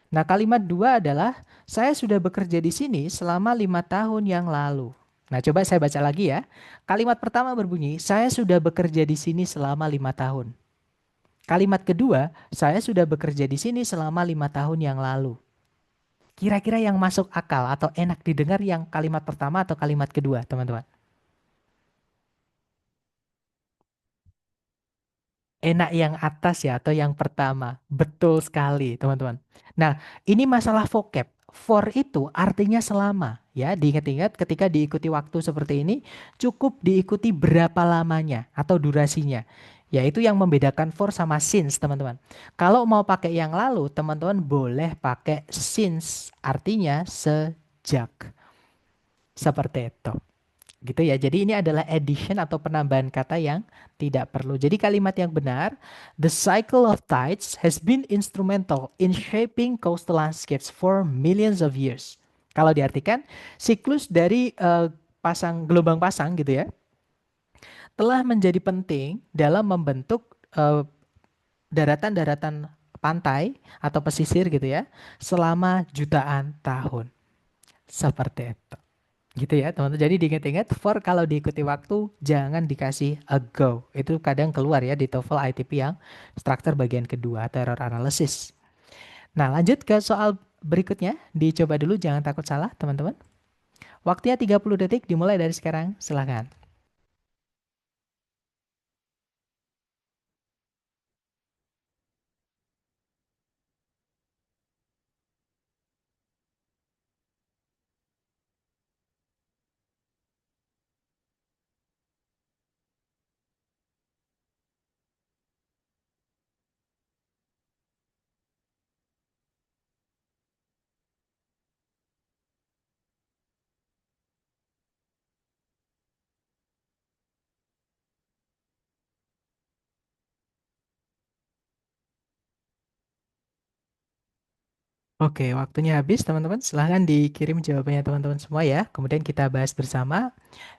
Nah, kalimat dua adalah saya sudah bekerja di sini selama 5 tahun yang lalu. Nah, coba saya baca lagi ya. Kalimat pertama berbunyi, saya sudah bekerja di sini selama 5 tahun. Kalimat kedua, saya sudah bekerja di sini selama 5 tahun yang lalu. Kira-kira yang masuk akal atau enak didengar yang kalimat pertama atau kalimat kedua, teman-teman? Enak yang atas ya atau yang pertama. Betul sekali, teman-teman. Nah, ini masalah vocab. For itu artinya selama, ya. Diingat-ingat ketika diikuti waktu seperti ini, cukup diikuti berapa lamanya atau durasinya. Yaitu yang membedakan for sama since, teman-teman. Kalau mau pakai yang lalu, teman-teman boleh pakai since, artinya sejak. Seperti itu. Gitu ya. Jadi ini adalah addition atau penambahan kata yang tidak perlu. Jadi kalimat yang benar, the cycle of tides has been instrumental in shaping coastal landscapes for millions of years. Kalau diartikan, siklus dari gelombang pasang gitu ya, telah menjadi penting dalam membentuk daratan-daratan pantai atau pesisir gitu ya, selama jutaan tahun. Seperti itu. Gitu ya teman-teman. Jadi diingat-ingat for kalau diikuti waktu jangan dikasih ago. Itu kadang keluar ya di TOEFL ITP yang struktur bagian kedua atau error analysis. Nah, lanjut ke soal berikutnya. Dicoba dulu, jangan takut salah teman-teman. Waktunya 30 detik dimulai dari sekarang. Silakan. Oke, waktunya habis teman-teman. Silahkan dikirim jawabannya teman-teman semua ya. Kemudian kita bahas bersama.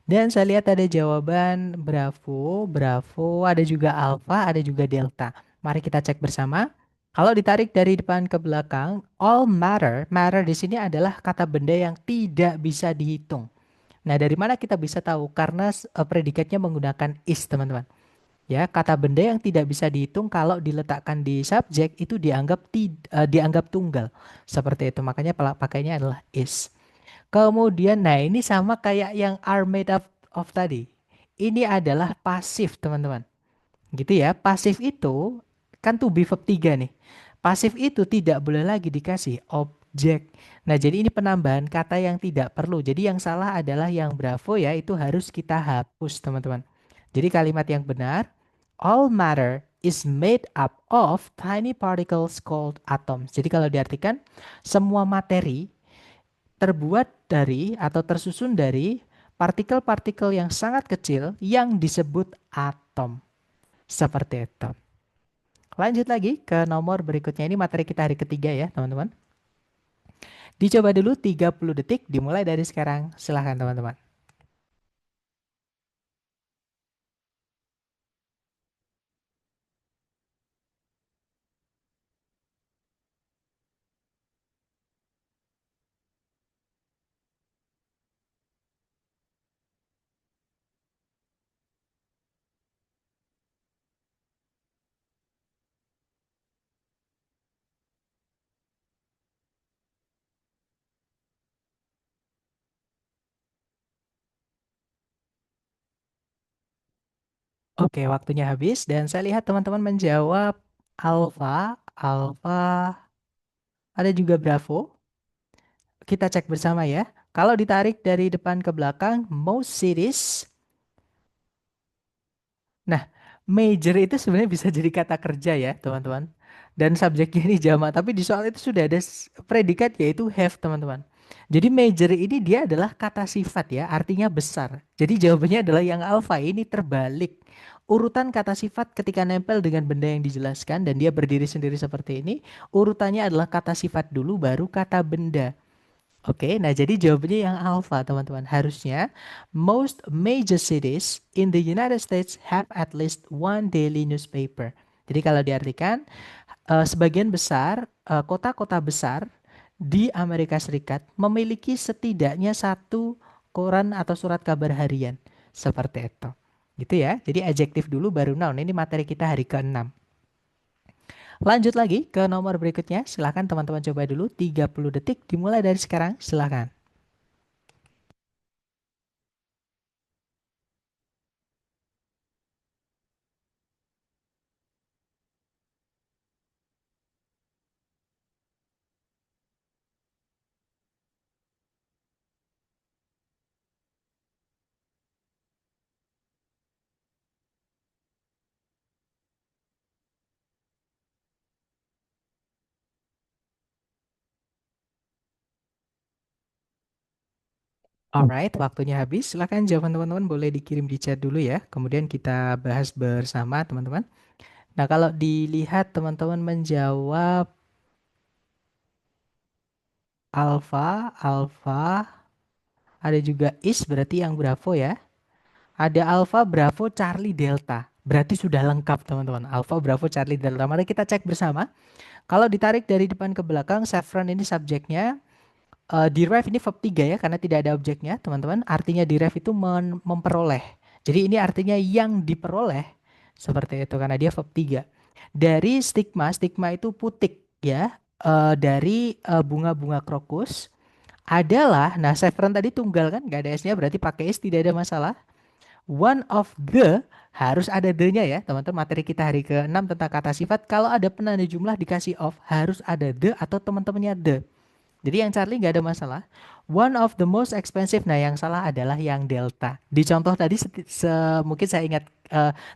Dan saya lihat ada jawaban Bravo, Bravo, ada juga Alpha, ada juga Delta. Mari kita cek bersama. Kalau ditarik dari depan ke belakang, all matter, matter di sini adalah kata benda yang tidak bisa dihitung. Nah, dari mana kita bisa tahu? Karena predikatnya menggunakan is, teman-teman. Ya, kata benda yang tidak bisa dihitung kalau diletakkan di subjek itu dianggap tunggal. Seperti itu. Makanya pakainya adalah is. Kemudian, nah ini sama kayak yang are made of tadi. Ini adalah pasif, teman-teman. Gitu ya. Pasif itu kan to be verb 3 nih. Pasif itu tidak boleh lagi dikasih objek. Nah, jadi ini penambahan kata yang tidak perlu. Jadi yang salah adalah yang bravo ya, itu harus kita hapus, teman-teman. Jadi kalimat yang benar, all matter is made up of tiny particles called atoms. Jadi kalau diartikan, semua materi terbuat dari atau tersusun dari partikel-partikel yang sangat kecil yang disebut atom. Seperti itu. Lanjut lagi ke nomor berikutnya. Ini materi kita hari ketiga ya teman-teman. Dicoba dulu 30 detik dimulai dari sekarang. Silahkan teman-teman. Oke, waktunya habis dan saya lihat teman-teman menjawab alfa, alfa, ada juga bravo. Kita cek bersama ya. Kalau ditarik dari depan ke belakang, most cities. Nah, major itu sebenarnya bisa jadi kata kerja ya, teman-teman. Dan subjeknya ini jamak, tapi di soal itu sudah ada predikat yaitu have, teman-teman. Jadi major ini dia adalah kata sifat ya, artinya besar. Jadi jawabannya adalah yang alfa ini terbalik. Urutan kata sifat ketika nempel dengan benda yang dijelaskan dan dia berdiri sendiri seperti ini, urutannya adalah kata sifat dulu baru kata benda. Oke, nah jadi jawabannya yang alpha teman-teman. Harusnya most major cities in the United States have at least one daily newspaper. Jadi kalau diartikan sebagian besar kota-kota besar di Amerika Serikat memiliki setidaknya satu koran atau surat kabar harian. Seperti itu. Gitu ya. Jadi adjektif dulu baru noun. Ini materi kita hari ke-6. Lanjut lagi ke nomor berikutnya. Silahkan teman-teman coba dulu 30 detik dimulai dari sekarang. Silahkan. Alright, waktunya habis. Silahkan jawaban teman-teman boleh dikirim di chat dulu ya. Kemudian kita bahas bersama teman-teman. Nah, kalau dilihat teman-teman menjawab alpha, alpha, ada juga is berarti yang bravo ya. Ada alpha, bravo, Charlie, delta. Berarti sudah lengkap teman-teman. Alpha, bravo, Charlie, delta. Mari kita cek bersama. Kalau ditarik dari depan ke belakang, saffron ini subjeknya. Derive ini verb 3 ya, karena tidak ada objeknya, teman-teman. Artinya derive itu memperoleh. Jadi ini artinya yang diperoleh. Seperti itu, karena dia verb 3. Dari stigma, stigma itu putik ya. Dari bunga-bunga krokus. Adalah, nah saffron tadi tunggal kan, gak ada S-nya, berarti pakai S tidak ada masalah. One of the, harus ada the-nya ya, teman-teman. Materi kita hari ke-6 tentang kata sifat. Kalau ada penanda jumlah dikasih of, harus ada the atau teman-temannya the. Jadi yang Charlie nggak ada masalah. One of the most expensive. Nah yang salah adalah yang delta. Di contoh tadi mungkin saya ingat.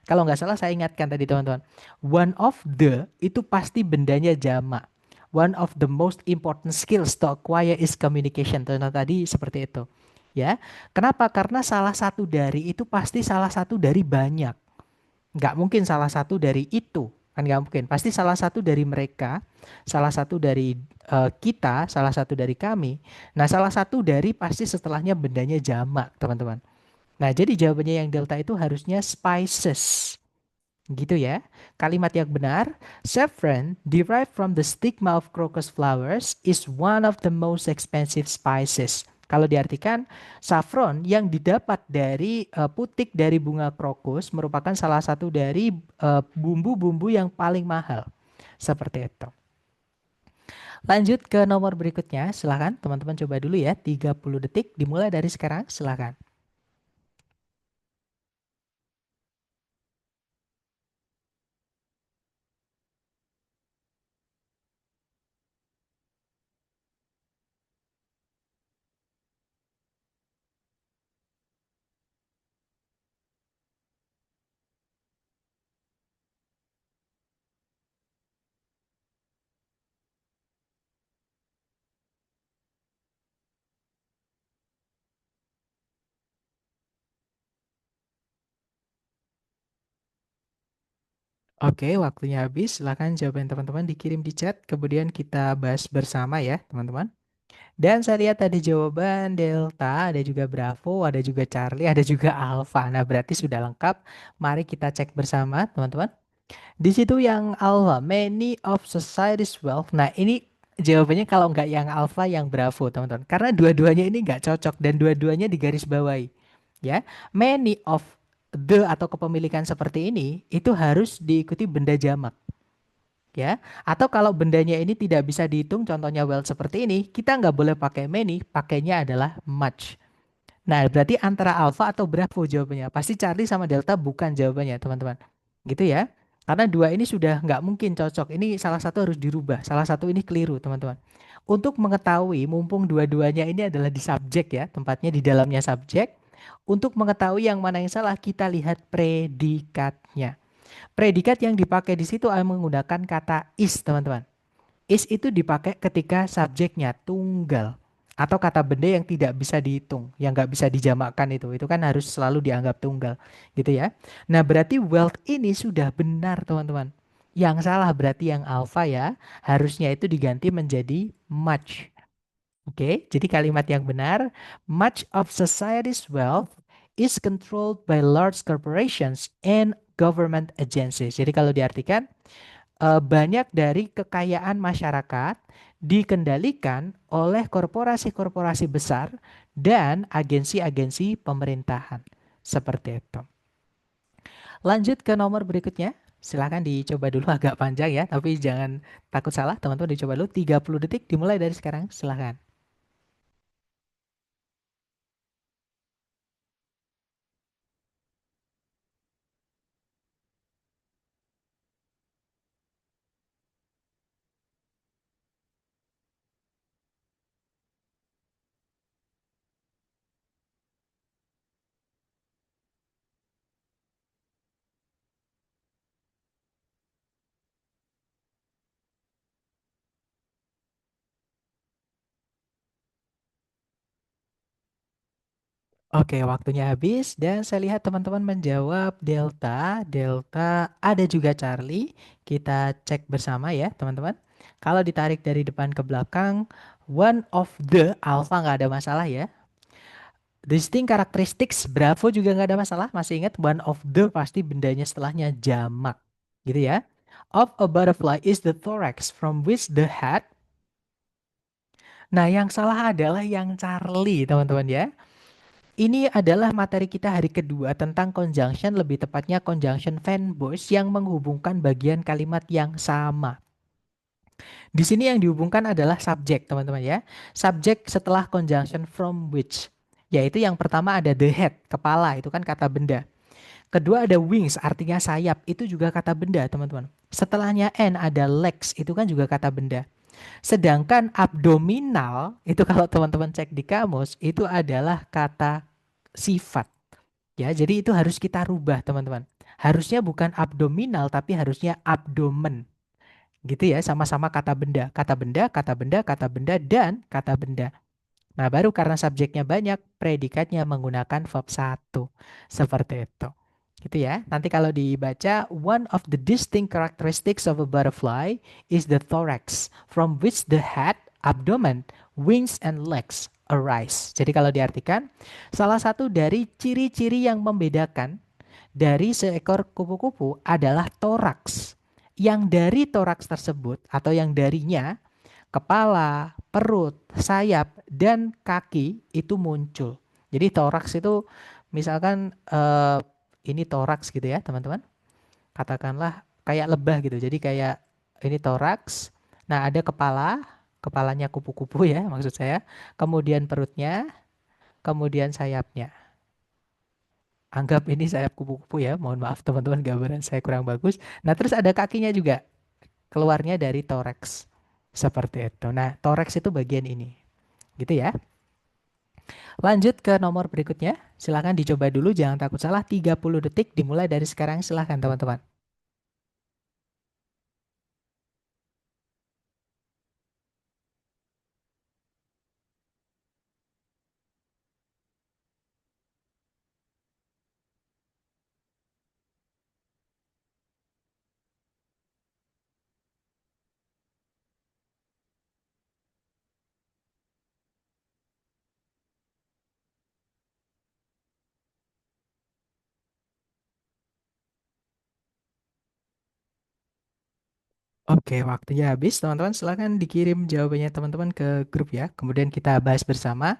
Kalau nggak salah saya ingatkan tadi teman-teman. One of the itu pasti bendanya jamak. One of the most important skills to acquire is communication. Contoh tadi seperti itu. Ya, kenapa? Karena salah satu dari itu pasti salah satu dari banyak. Nggak mungkin salah satu dari itu. Kan nggak mungkin. Pasti salah satu dari mereka, salah satu dari kita, salah satu dari kami. Nah, salah satu dari pasti setelahnya bendanya jamak, teman-teman. Nah, jadi jawabannya yang delta itu harusnya spices. Gitu ya. Kalimat yang benar, saffron derived from the stigma of crocus flowers is one of the most expensive spices. Kalau diartikan, saffron yang didapat dari putik dari bunga krokus merupakan salah satu dari bumbu-bumbu yang paling mahal. Seperti itu. Lanjut ke nomor berikutnya, silahkan teman-teman coba dulu ya, 30 detik dimulai dari sekarang, silahkan. Oke, waktunya habis. Silahkan jawaban teman-teman dikirim di chat, kemudian kita bahas bersama ya, teman-teman. Dan saya lihat ada jawaban Delta, ada juga Bravo, ada juga Charlie, ada juga Alpha. Nah, berarti sudah lengkap. Mari kita cek bersama, teman-teman. Di situ yang Alpha, many of society's wealth. Nah, ini jawabannya kalau nggak yang Alpha, yang Bravo, teman-teman. Karena dua-duanya ini nggak cocok dan dua-duanya digarisbawahi. Ya, many of the atau kepemilikan seperti ini itu harus diikuti benda jamak. Ya, atau kalau bendanya ini tidak bisa dihitung, contohnya wealth seperti ini, kita nggak boleh pakai many, pakainya adalah much. Nah, berarti antara alpha atau bravo jawabannya. Pasti Charlie sama delta bukan jawabannya, teman-teman. Gitu ya. Karena dua ini sudah nggak mungkin cocok. Ini salah satu harus dirubah. Salah satu ini keliru, teman-teman. Untuk mengetahui, mumpung dua-duanya ini adalah di subjek ya, tempatnya di dalamnya subjek. Untuk mengetahui yang mana yang salah, kita lihat predikatnya. Predikat yang dipakai di situ menggunakan kata is, teman-teman. Is itu dipakai ketika subjeknya tunggal atau kata benda yang tidak bisa dihitung, yang nggak bisa dijamakkan itu kan harus selalu dianggap tunggal, gitu ya. Nah, berarti wealth ini sudah benar, teman-teman. Yang salah berarti yang alpha ya, harusnya itu diganti menjadi much. Oke, jadi kalimat yang benar, much of society's wealth is controlled by large corporations and government agencies. Jadi kalau diartikan, banyak dari kekayaan masyarakat dikendalikan oleh korporasi-korporasi besar dan agensi-agensi pemerintahan. Seperti itu. Lanjut ke nomor berikutnya. Silahkan dicoba dulu, agak panjang ya, tapi jangan takut salah, teman-teman. Dicoba dulu 30 detik dimulai dari sekarang. Silahkan. Oke, waktunya habis dan saya lihat teman-teman menjawab delta, delta, ada juga Charlie. Kita cek bersama ya, teman-teman. Kalau ditarik dari depan ke belakang, one of the alpha nggak ada masalah ya. Distinct characteristics Bravo juga nggak ada masalah. Masih ingat one of the pasti bendanya setelahnya jamak, gitu ya. Of a butterfly is the thorax from which the head. Nah, yang salah adalah yang Charlie, teman-teman ya. Ini adalah materi kita hari kedua tentang conjunction, lebih tepatnya conjunction fanboys yang menghubungkan bagian kalimat yang sama. Di sini yang dihubungkan adalah subjek, teman-teman ya. Subjek setelah conjunction from which. Yaitu yang pertama ada the head, kepala, itu kan kata benda. Kedua ada wings, artinya sayap, itu juga kata benda, teman-teman. Setelahnya n ada legs, itu kan juga kata benda. Sedangkan abdominal, itu kalau teman-teman cek di kamus, itu adalah kata sifat. Ya, jadi itu harus kita rubah, teman-teman. Harusnya bukan abdominal, tapi harusnya abdomen. Gitu ya, sama-sama kata benda. Kata benda, kata benda, kata benda, dan kata benda. Nah, baru karena subjeknya banyak, predikatnya menggunakan verb satu. Seperti itu. Gitu ya. Nanti kalau dibaca, one of the distinct characteristics of a butterfly is the thorax, from which the head, abdomen, wings, and legs arise. Jadi kalau diartikan, salah satu dari ciri-ciri yang membedakan dari seekor kupu-kupu adalah toraks. Yang dari toraks tersebut atau yang darinya kepala, perut, sayap, dan kaki itu muncul. Jadi toraks itu misalkan ini toraks gitu ya teman-teman. Katakanlah kayak lebah gitu. Jadi kayak ini toraks. Nah ada kepala, kepalanya kupu-kupu ya maksud saya. Kemudian perutnya, kemudian sayapnya. Anggap ini sayap kupu-kupu ya. Mohon maaf teman-teman gambaran saya kurang bagus. Nah terus ada kakinya juga. Keluarnya dari toraks. Seperti itu. Nah toraks itu bagian ini. Gitu ya. Lanjut ke nomor berikutnya. Silahkan dicoba dulu, jangan takut salah. 30 detik dimulai dari sekarang. Silahkan teman-teman. Oke, waktunya habis. Teman-teman silahkan dikirim jawabannya teman-teman ke grup ya. Kemudian kita bahas bersama.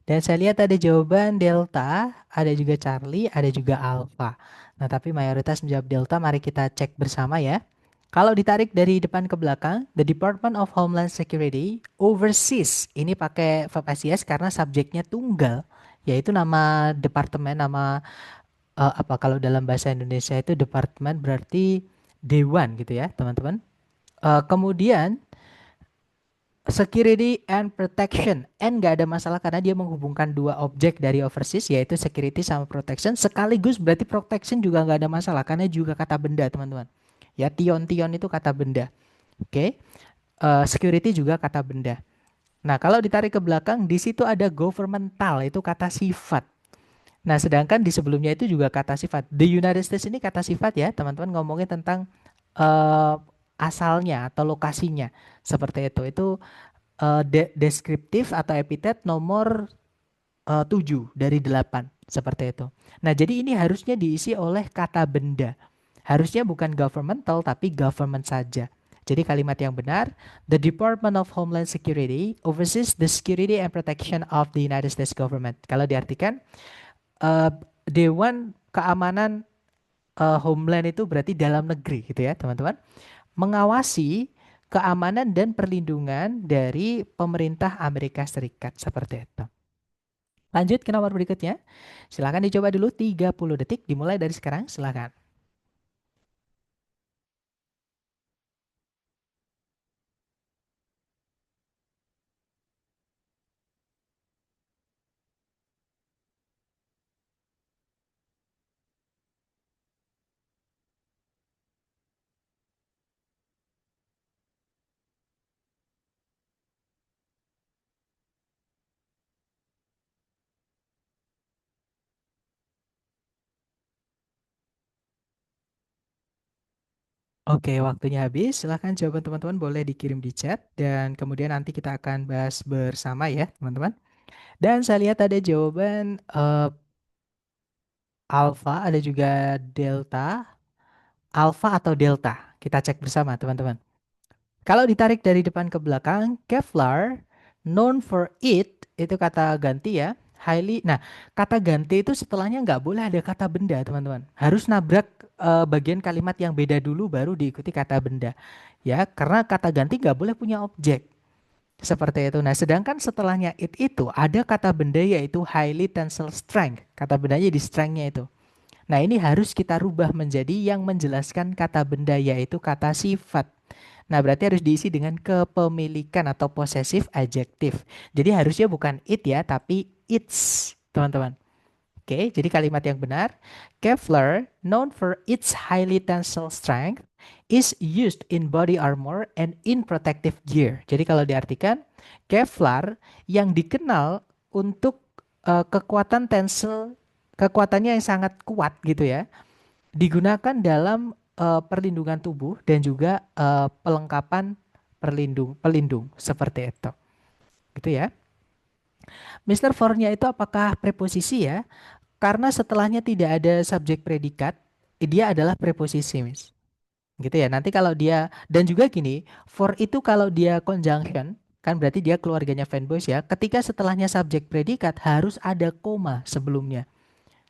Dan saya lihat ada jawaban Delta, ada juga Charlie, ada juga Alpha. Nah, tapi mayoritas menjawab Delta. Mari kita cek bersama ya. Kalau ditarik dari depan ke belakang, the Department of Homeland Security oversees. Ini pakai verb SES karena subjeknya tunggal, yaitu nama departemen, nama apa kalau dalam bahasa Indonesia itu departemen berarti dewan gitu ya, teman-teman. Kemudian security and protection. N nggak ada masalah karena dia menghubungkan dua objek dari overseas yaitu security sama protection. Sekaligus berarti protection juga nggak ada masalah karena juga kata benda teman-teman. Ya tion-tion itu kata benda. Oke. Security juga kata benda. Nah kalau ditarik ke belakang di situ ada governmental itu kata sifat. Nah sedangkan di sebelumnya itu juga kata sifat. The United States ini kata sifat ya teman-teman ngomongin tentang eh, asalnya atau lokasinya. Seperti itu. Itu deskriptif atau epitet nomor 7 dari 8 seperti itu. Nah, jadi ini harusnya diisi oleh kata benda. Harusnya bukan governmental tapi government saja. Jadi kalimat yang benar, the Department of Homeland Security oversees the security and protection of the United States government. Kalau diartikan Dewan Keamanan Homeland itu berarti dalam negeri gitu ya, teman-teman. Mengawasi keamanan dan perlindungan dari pemerintah Amerika Serikat seperti itu. Lanjut ke nomor berikutnya. Silakan dicoba dulu 30 detik dimulai dari sekarang. Silakan. Oke, waktunya habis. Silakan jawaban teman-teman boleh dikirim di chat dan kemudian nanti kita akan bahas bersama ya, teman-teman. Dan saya lihat ada jawaban alpha, ada juga delta, alpha atau delta. Kita cek bersama, teman-teman. Kalau ditarik dari depan ke belakang, Kevlar known for it itu kata ganti ya. Highly. Nah, kata ganti itu setelahnya nggak boleh ada kata benda, teman-teman. Harus nabrak bagian kalimat yang beda dulu baru diikuti kata benda. Ya, karena kata ganti nggak boleh punya objek. Seperti itu. Nah, sedangkan setelahnya it itu ada kata benda yaitu highly tensile strength. Kata bendanya di strength-nya itu. Nah, ini harus kita rubah menjadi yang menjelaskan kata benda yaitu kata sifat. Nah, berarti harus diisi dengan kepemilikan atau possessive adjective. Jadi harusnya bukan it ya, tapi it's, teman-teman. Oke, jadi kalimat yang benar, Kevlar, known for its highly tensile strength, is used in body armor and in protective gear. Jadi kalau diartikan, Kevlar yang dikenal untuk kekuatan tensile kekuatannya yang sangat kuat gitu ya, digunakan dalam perlindungan tubuh dan juga pelengkapan pelindung seperti itu. Gitu ya. Mister For-nya itu apakah preposisi ya? Karena setelahnya tidak ada subjek predikat, dia adalah preposisi, Miss. Gitu ya. Nanti kalau dia dan juga gini, for itu kalau dia conjunction kan berarti dia keluarganya fanboys ya. Ketika setelahnya subjek predikat harus ada koma sebelumnya.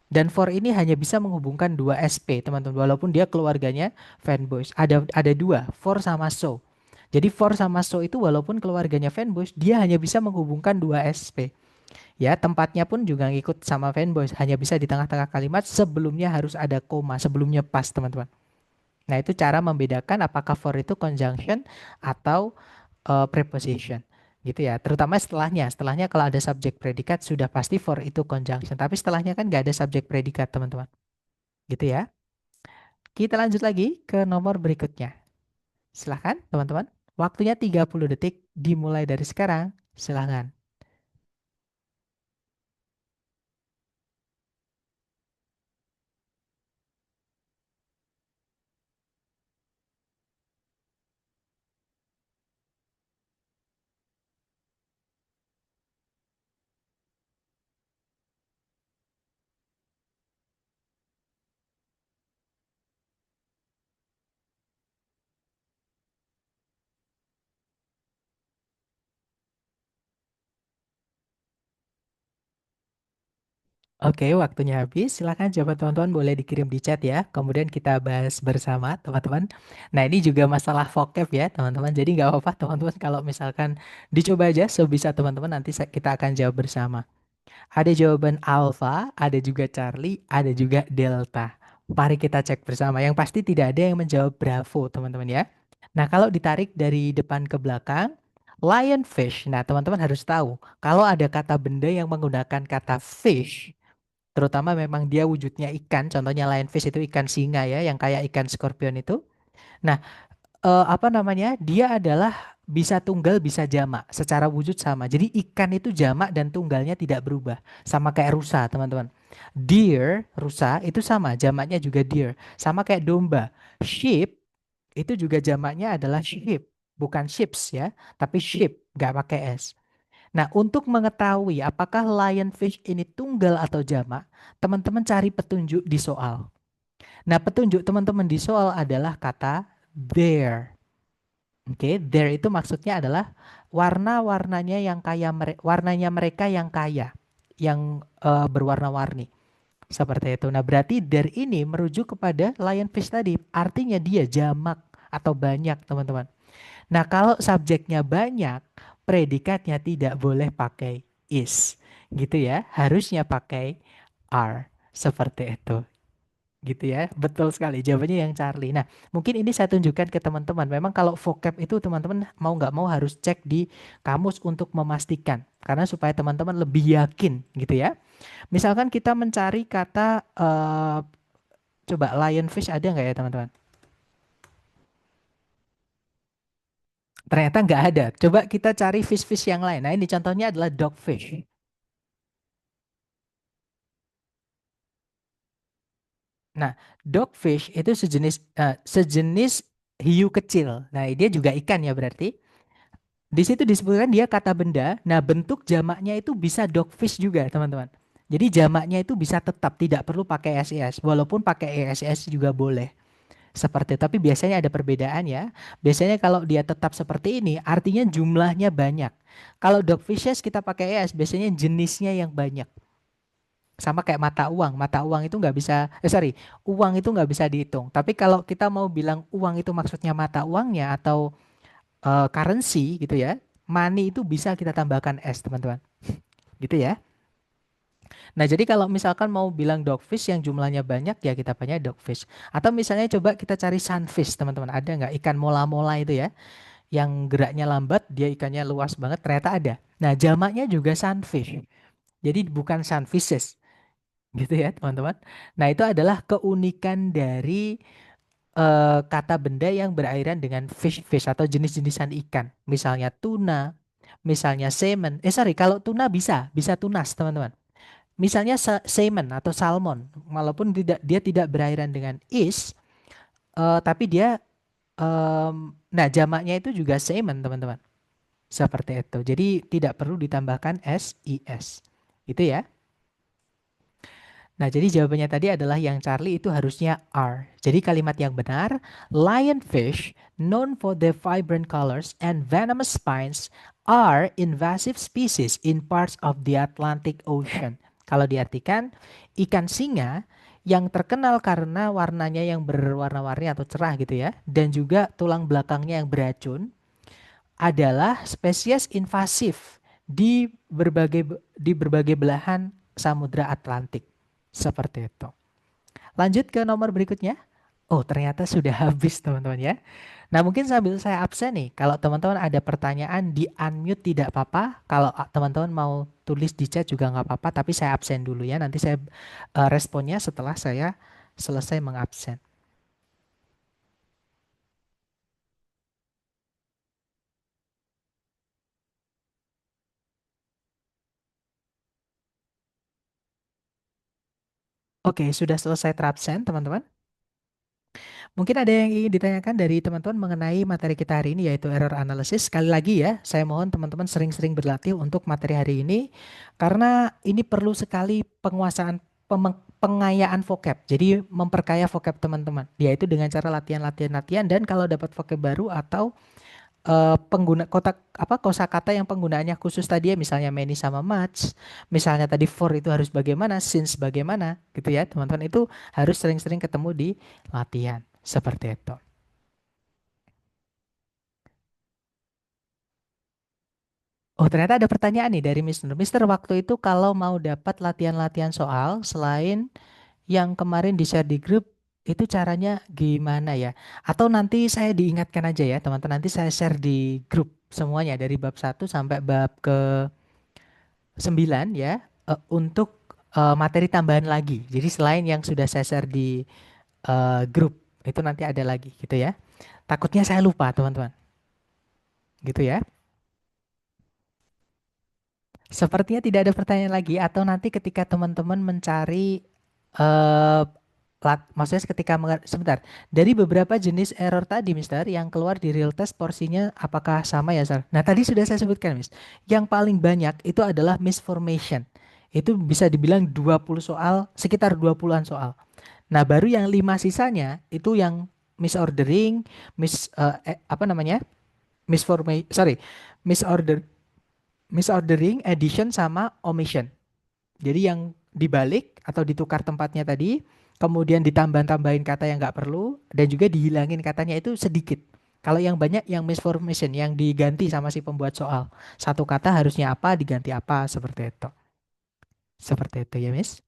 Dan for ini hanya bisa menghubungkan dua SP, teman-teman. Walaupun dia keluarganya fanboys. Ada dua, for sama so. Jadi for sama so itu walaupun keluarganya fanboys, dia hanya bisa menghubungkan dua SP. Ya, tempatnya pun juga ngikut sama fanboys. Hanya bisa di tengah-tengah kalimat, sebelumnya harus ada koma, sebelumnya pas, teman-teman. Nah, itu cara membedakan apakah for itu conjunction atau preposition. Gitu ya. Terutama setelahnya. Setelahnya kalau ada subjek predikat sudah pasti for itu conjunction. Tapi setelahnya kan nggak ada subjek predikat, teman-teman. Gitu ya. Kita lanjut lagi ke nomor berikutnya. Silahkan, teman-teman. Waktunya 30 detik dimulai dari sekarang. Silahkan. Oke, waktunya habis. Silakan jawaban teman-teman boleh dikirim di chat ya. Kemudian kita bahas bersama teman-teman. Nah, ini juga masalah vocab ya teman-teman. Jadi nggak apa-apa teman-teman kalau misalkan dicoba aja sebisa teman-teman nanti kita akan jawab bersama. Ada jawaban alpha, ada juga Charlie, ada juga delta. Mari kita cek bersama. Yang pasti tidak ada yang menjawab bravo teman-teman ya. Nah, kalau ditarik dari depan ke belakang, lionfish. Nah, teman-teman harus tahu kalau ada kata benda yang menggunakan kata fish, terutama memang dia wujudnya ikan, contohnya lionfish itu ikan singa ya, yang kayak ikan scorpion itu. Nah, apa namanya? Dia adalah bisa tunggal, bisa jamak, secara wujud sama. Jadi ikan itu jamak dan tunggalnya tidak berubah, sama kayak rusa, teman-teman. Deer, rusa itu sama, jamaknya juga deer, sama kayak domba. Sheep itu juga jamaknya adalah sheep, bukan sheeps ya, tapi sheep, nggak pakai s. Nah, untuk mengetahui apakah lionfish ini tunggal atau jamak, teman-teman cari petunjuk di soal. Nah, petunjuk teman-teman di soal adalah kata there. Oke, there itu maksudnya adalah warna-warnanya yang kaya, warnanya mereka yang kaya, yang berwarna-warni. Seperti itu. Nah, berarti there ini merujuk kepada lionfish tadi. Artinya dia jamak atau banyak, teman-teman. Nah, kalau subjeknya banyak, predikatnya tidak boleh pakai is. Gitu ya. Harusnya pakai are. Seperti itu. Gitu ya. Betul sekali. Jawabannya yang Charlie. Nah, mungkin ini saya tunjukkan ke teman-teman. Memang kalau vocab itu teman-teman mau nggak mau harus cek di kamus untuk memastikan. Karena supaya teman-teman lebih yakin gitu ya. Misalkan kita mencari kata, coba lionfish ada nggak ya teman-teman? Ternyata nggak ada. Coba kita cari fish-fish yang lain. Nah, ini contohnya adalah dogfish. Nah, dogfish itu sejenis hiu kecil. Nah, dia juga ikan ya berarti. Di situ disebutkan dia kata benda. Nah, bentuk jamaknya itu bisa dogfish juga, teman-teman. Jadi jamaknya itu bisa tetap tidak perlu pakai SES. Walaupun pakai ESS juga boleh. Seperti itu. Tapi biasanya ada perbedaan ya. Biasanya kalau dia tetap seperti ini, artinya jumlahnya banyak. Kalau dogfishes kita pakai ES, biasanya jenisnya yang banyak. Sama kayak mata uang itu nggak bisa, uang itu nggak bisa dihitung. Tapi kalau kita mau bilang uang itu maksudnya mata uangnya atau currency gitu ya, money itu bisa kita tambahkan S teman-teman. Gitu ya. Nah jadi kalau misalkan mau bilang dogfish yang jumlahnya banyak ya kita panggilnya dogfish. Atau misalnya coba kita cari sunfish teman-teman. Ada nggak ikan mola-mola itu ya, yang geraknya lambat, dia ikannya luas banget, ternyata ada. Nah jamaknya juga sunfish. Jadi bukan sunfishes. Gitu ya teman-teman. Nah itu adalah keunikan dari kata benda yang berairan dengan fish atau jenis-jenisan ikan. Misalnya tuna, misalnya salmon. Kalau tuna bisa tunas teman-teman. Misalnya salmon atau salmon, walaupun dia tidak berakhiran dengan is, tapi dia nah jamaknya itu juga salmon, teman-teman. Seperti itu. Jadi tidak perlu ditambahkan SIS. Itu ya. Nah, jadi jawabannya tadi adalah yang Charlie itu harusnya are. Jadi kalimat yang benar, lionfish known for their vibrant colors and venomous spines are invasive species in parts of the Atlantic Ocean. Kalau diartikan, ikan singa yang terkenal karena warnanya yang berwarna-warni atau cerah gitu ya, dan juga tulang belakangnya yang beracun adalah spesies invasif di berbagai belahan Samudra Atlantik. Seperti itu. Lanjut ke nomor berikutnya. Oh, ternyata sudah habis teman-teman ya. Nah, mungkin sambil saya absen nih, kalau teman-teman ada pertanyaan di unmute tidak apa-apa. Kalau teman-teman mau tulis di chat juga nggak apa-apa, tapi saya absen dulu ya. Nanti saya responnya setelah saya selesai mengabsen. Oke, sudah selesai terabsen teman-teman. Mungkin ada yang ingin ditanyakan dari teman-teman mengenai materi kita hari ini yaitu error analysis. Sekali lagi ya, saya mohon teman-teman sering-sering berlatih untuk materi hari ini karena ini perlu sekali penguasaan pengayaan vocab. Jadi memperkaya vocab teman-teman, yaitu dengan cara latihan dan kalau dapat vocab baru atau pengguna kotak apa kosakata yang penggunaannya khusus tadi ya, misalnya many sama much, misalnya tadi for itu harus bagaimana, since bagaimana gitu ya teman-teman, itu harus sering-sering ketemu di latihan seperti itu. Oh, ternyata ada pertanyaan nih dari Mister. Mister, waktu itu kalau mau dapat latihan-latihan soal selain yang kemarin di-share di grup, itu caranya gimana ya? Atau nanti saya diingatkan aja ya, teman-teman. Nanti saya share di grup semuanya dari bab 1 sampai bab ke 9 ya, untuk materi tambahan lagi. Jadi selain yang sudah saya share di grup, itu nanti ada lagi gitu ya. Takutnya saya lupa, teman-teman. Gitu ya. Sepertinya tidak ada pertanyaan lagi atau nanti ketika teman-teman mencari eh maksudnya ketika sebentar, dari beberapa jenis error tadi Mister yang keluar di real test porsinya apakah sama ya Sir? Nah, tadi sudah saya sebutkan Miss. Yang paling banyak itu adalah misformation. Itu bisa dibilang 20 soal, sekitar 20-an soal. Nah, baru yang 5 sisanya itu yang misordering, apa namanya? Misformation, sorry, misorder misordering, addition sama omission. Jadi yang dibalik atau ditukar tempatnya tadi, kemudian ditambah-tambahin kata yang nggak perlu, dan juga dihilangin katanya itu sedikit. Kalau yang banyak yang misformation, yang diganti sama si pembuat soal. Satu kata harusnya apa, diganti apa, seperti itu. Seperti itu ya, Miss.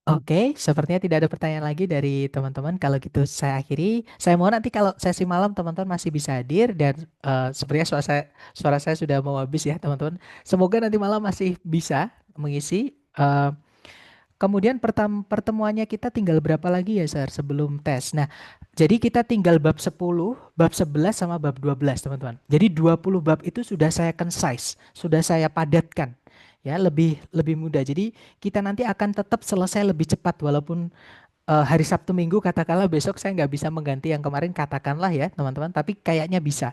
Oke, sepertinya tidak ada pertanyaan lagi dari teman-teman. Kalau gitu saya akhiri. Saya mohon nanti kalau sesi malam teman-teman masih bisa hadir dan sebenarnya suara saya sudah mau habis ya teman-teman. Semoga nanti malam masih bisa mengisi. Kemudian pertemuannya kita tinggal berapa lagi ya, Sir, sebelum tes? Nah, jadi kita tinggal bab 10, bab 11 sama bab 12, teman-teman. Jadi 20 bab itu sudah saya concise, sudah saya padatkan. Ya, lebih lebih mudah. Jadi kita nanti akan tetap selesai lebih cepat walaupun hari Sabtu Minggu katakanlah besok saya nggak bisa mengganti yang kemarin katakanlah ya, teman-teman, tapi kayaknya bisa.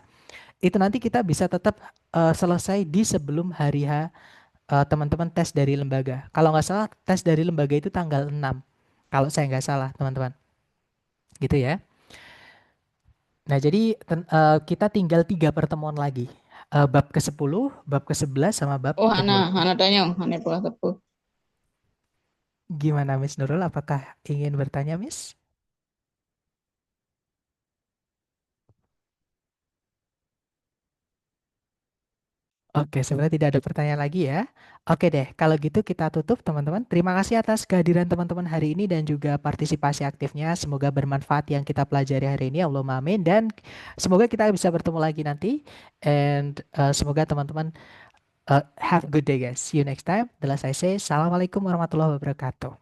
Itu nanti kita bisa tetap selesai di sebelum hari H teman-teman tes dari lembaga. Kalau nggak salah tes dari lembaga itu tanggal 6. Kalau saya nggak salah teman-teman. Gitu ya. Nah jadi kita tinggal 3 pertemuan lagi. Bab ke-10, bab ke-11 sama bab Oh, ke-20. Hana tanya, Hana pula tepu. Gimana Miss Nurul? Apakah ingin bertanya Miss? Oke, sebenarnya tidak ada pertanyaan lagi ya. Oke deh, kalau gitu kita tutup teman-teman. Terima kasih atas kehadiran teman-teman hari ini dan juga partisipasi aktifnya. Semoga bermanfaat yang kita pelajari hari ini. Allahumma amin. Dan semoga kita bisa bertemu lagi nanti. And semoga teman-teman have a good day guys. See you next time. The last I say, Assalamualaikum warahmatullahi wabarakatuh.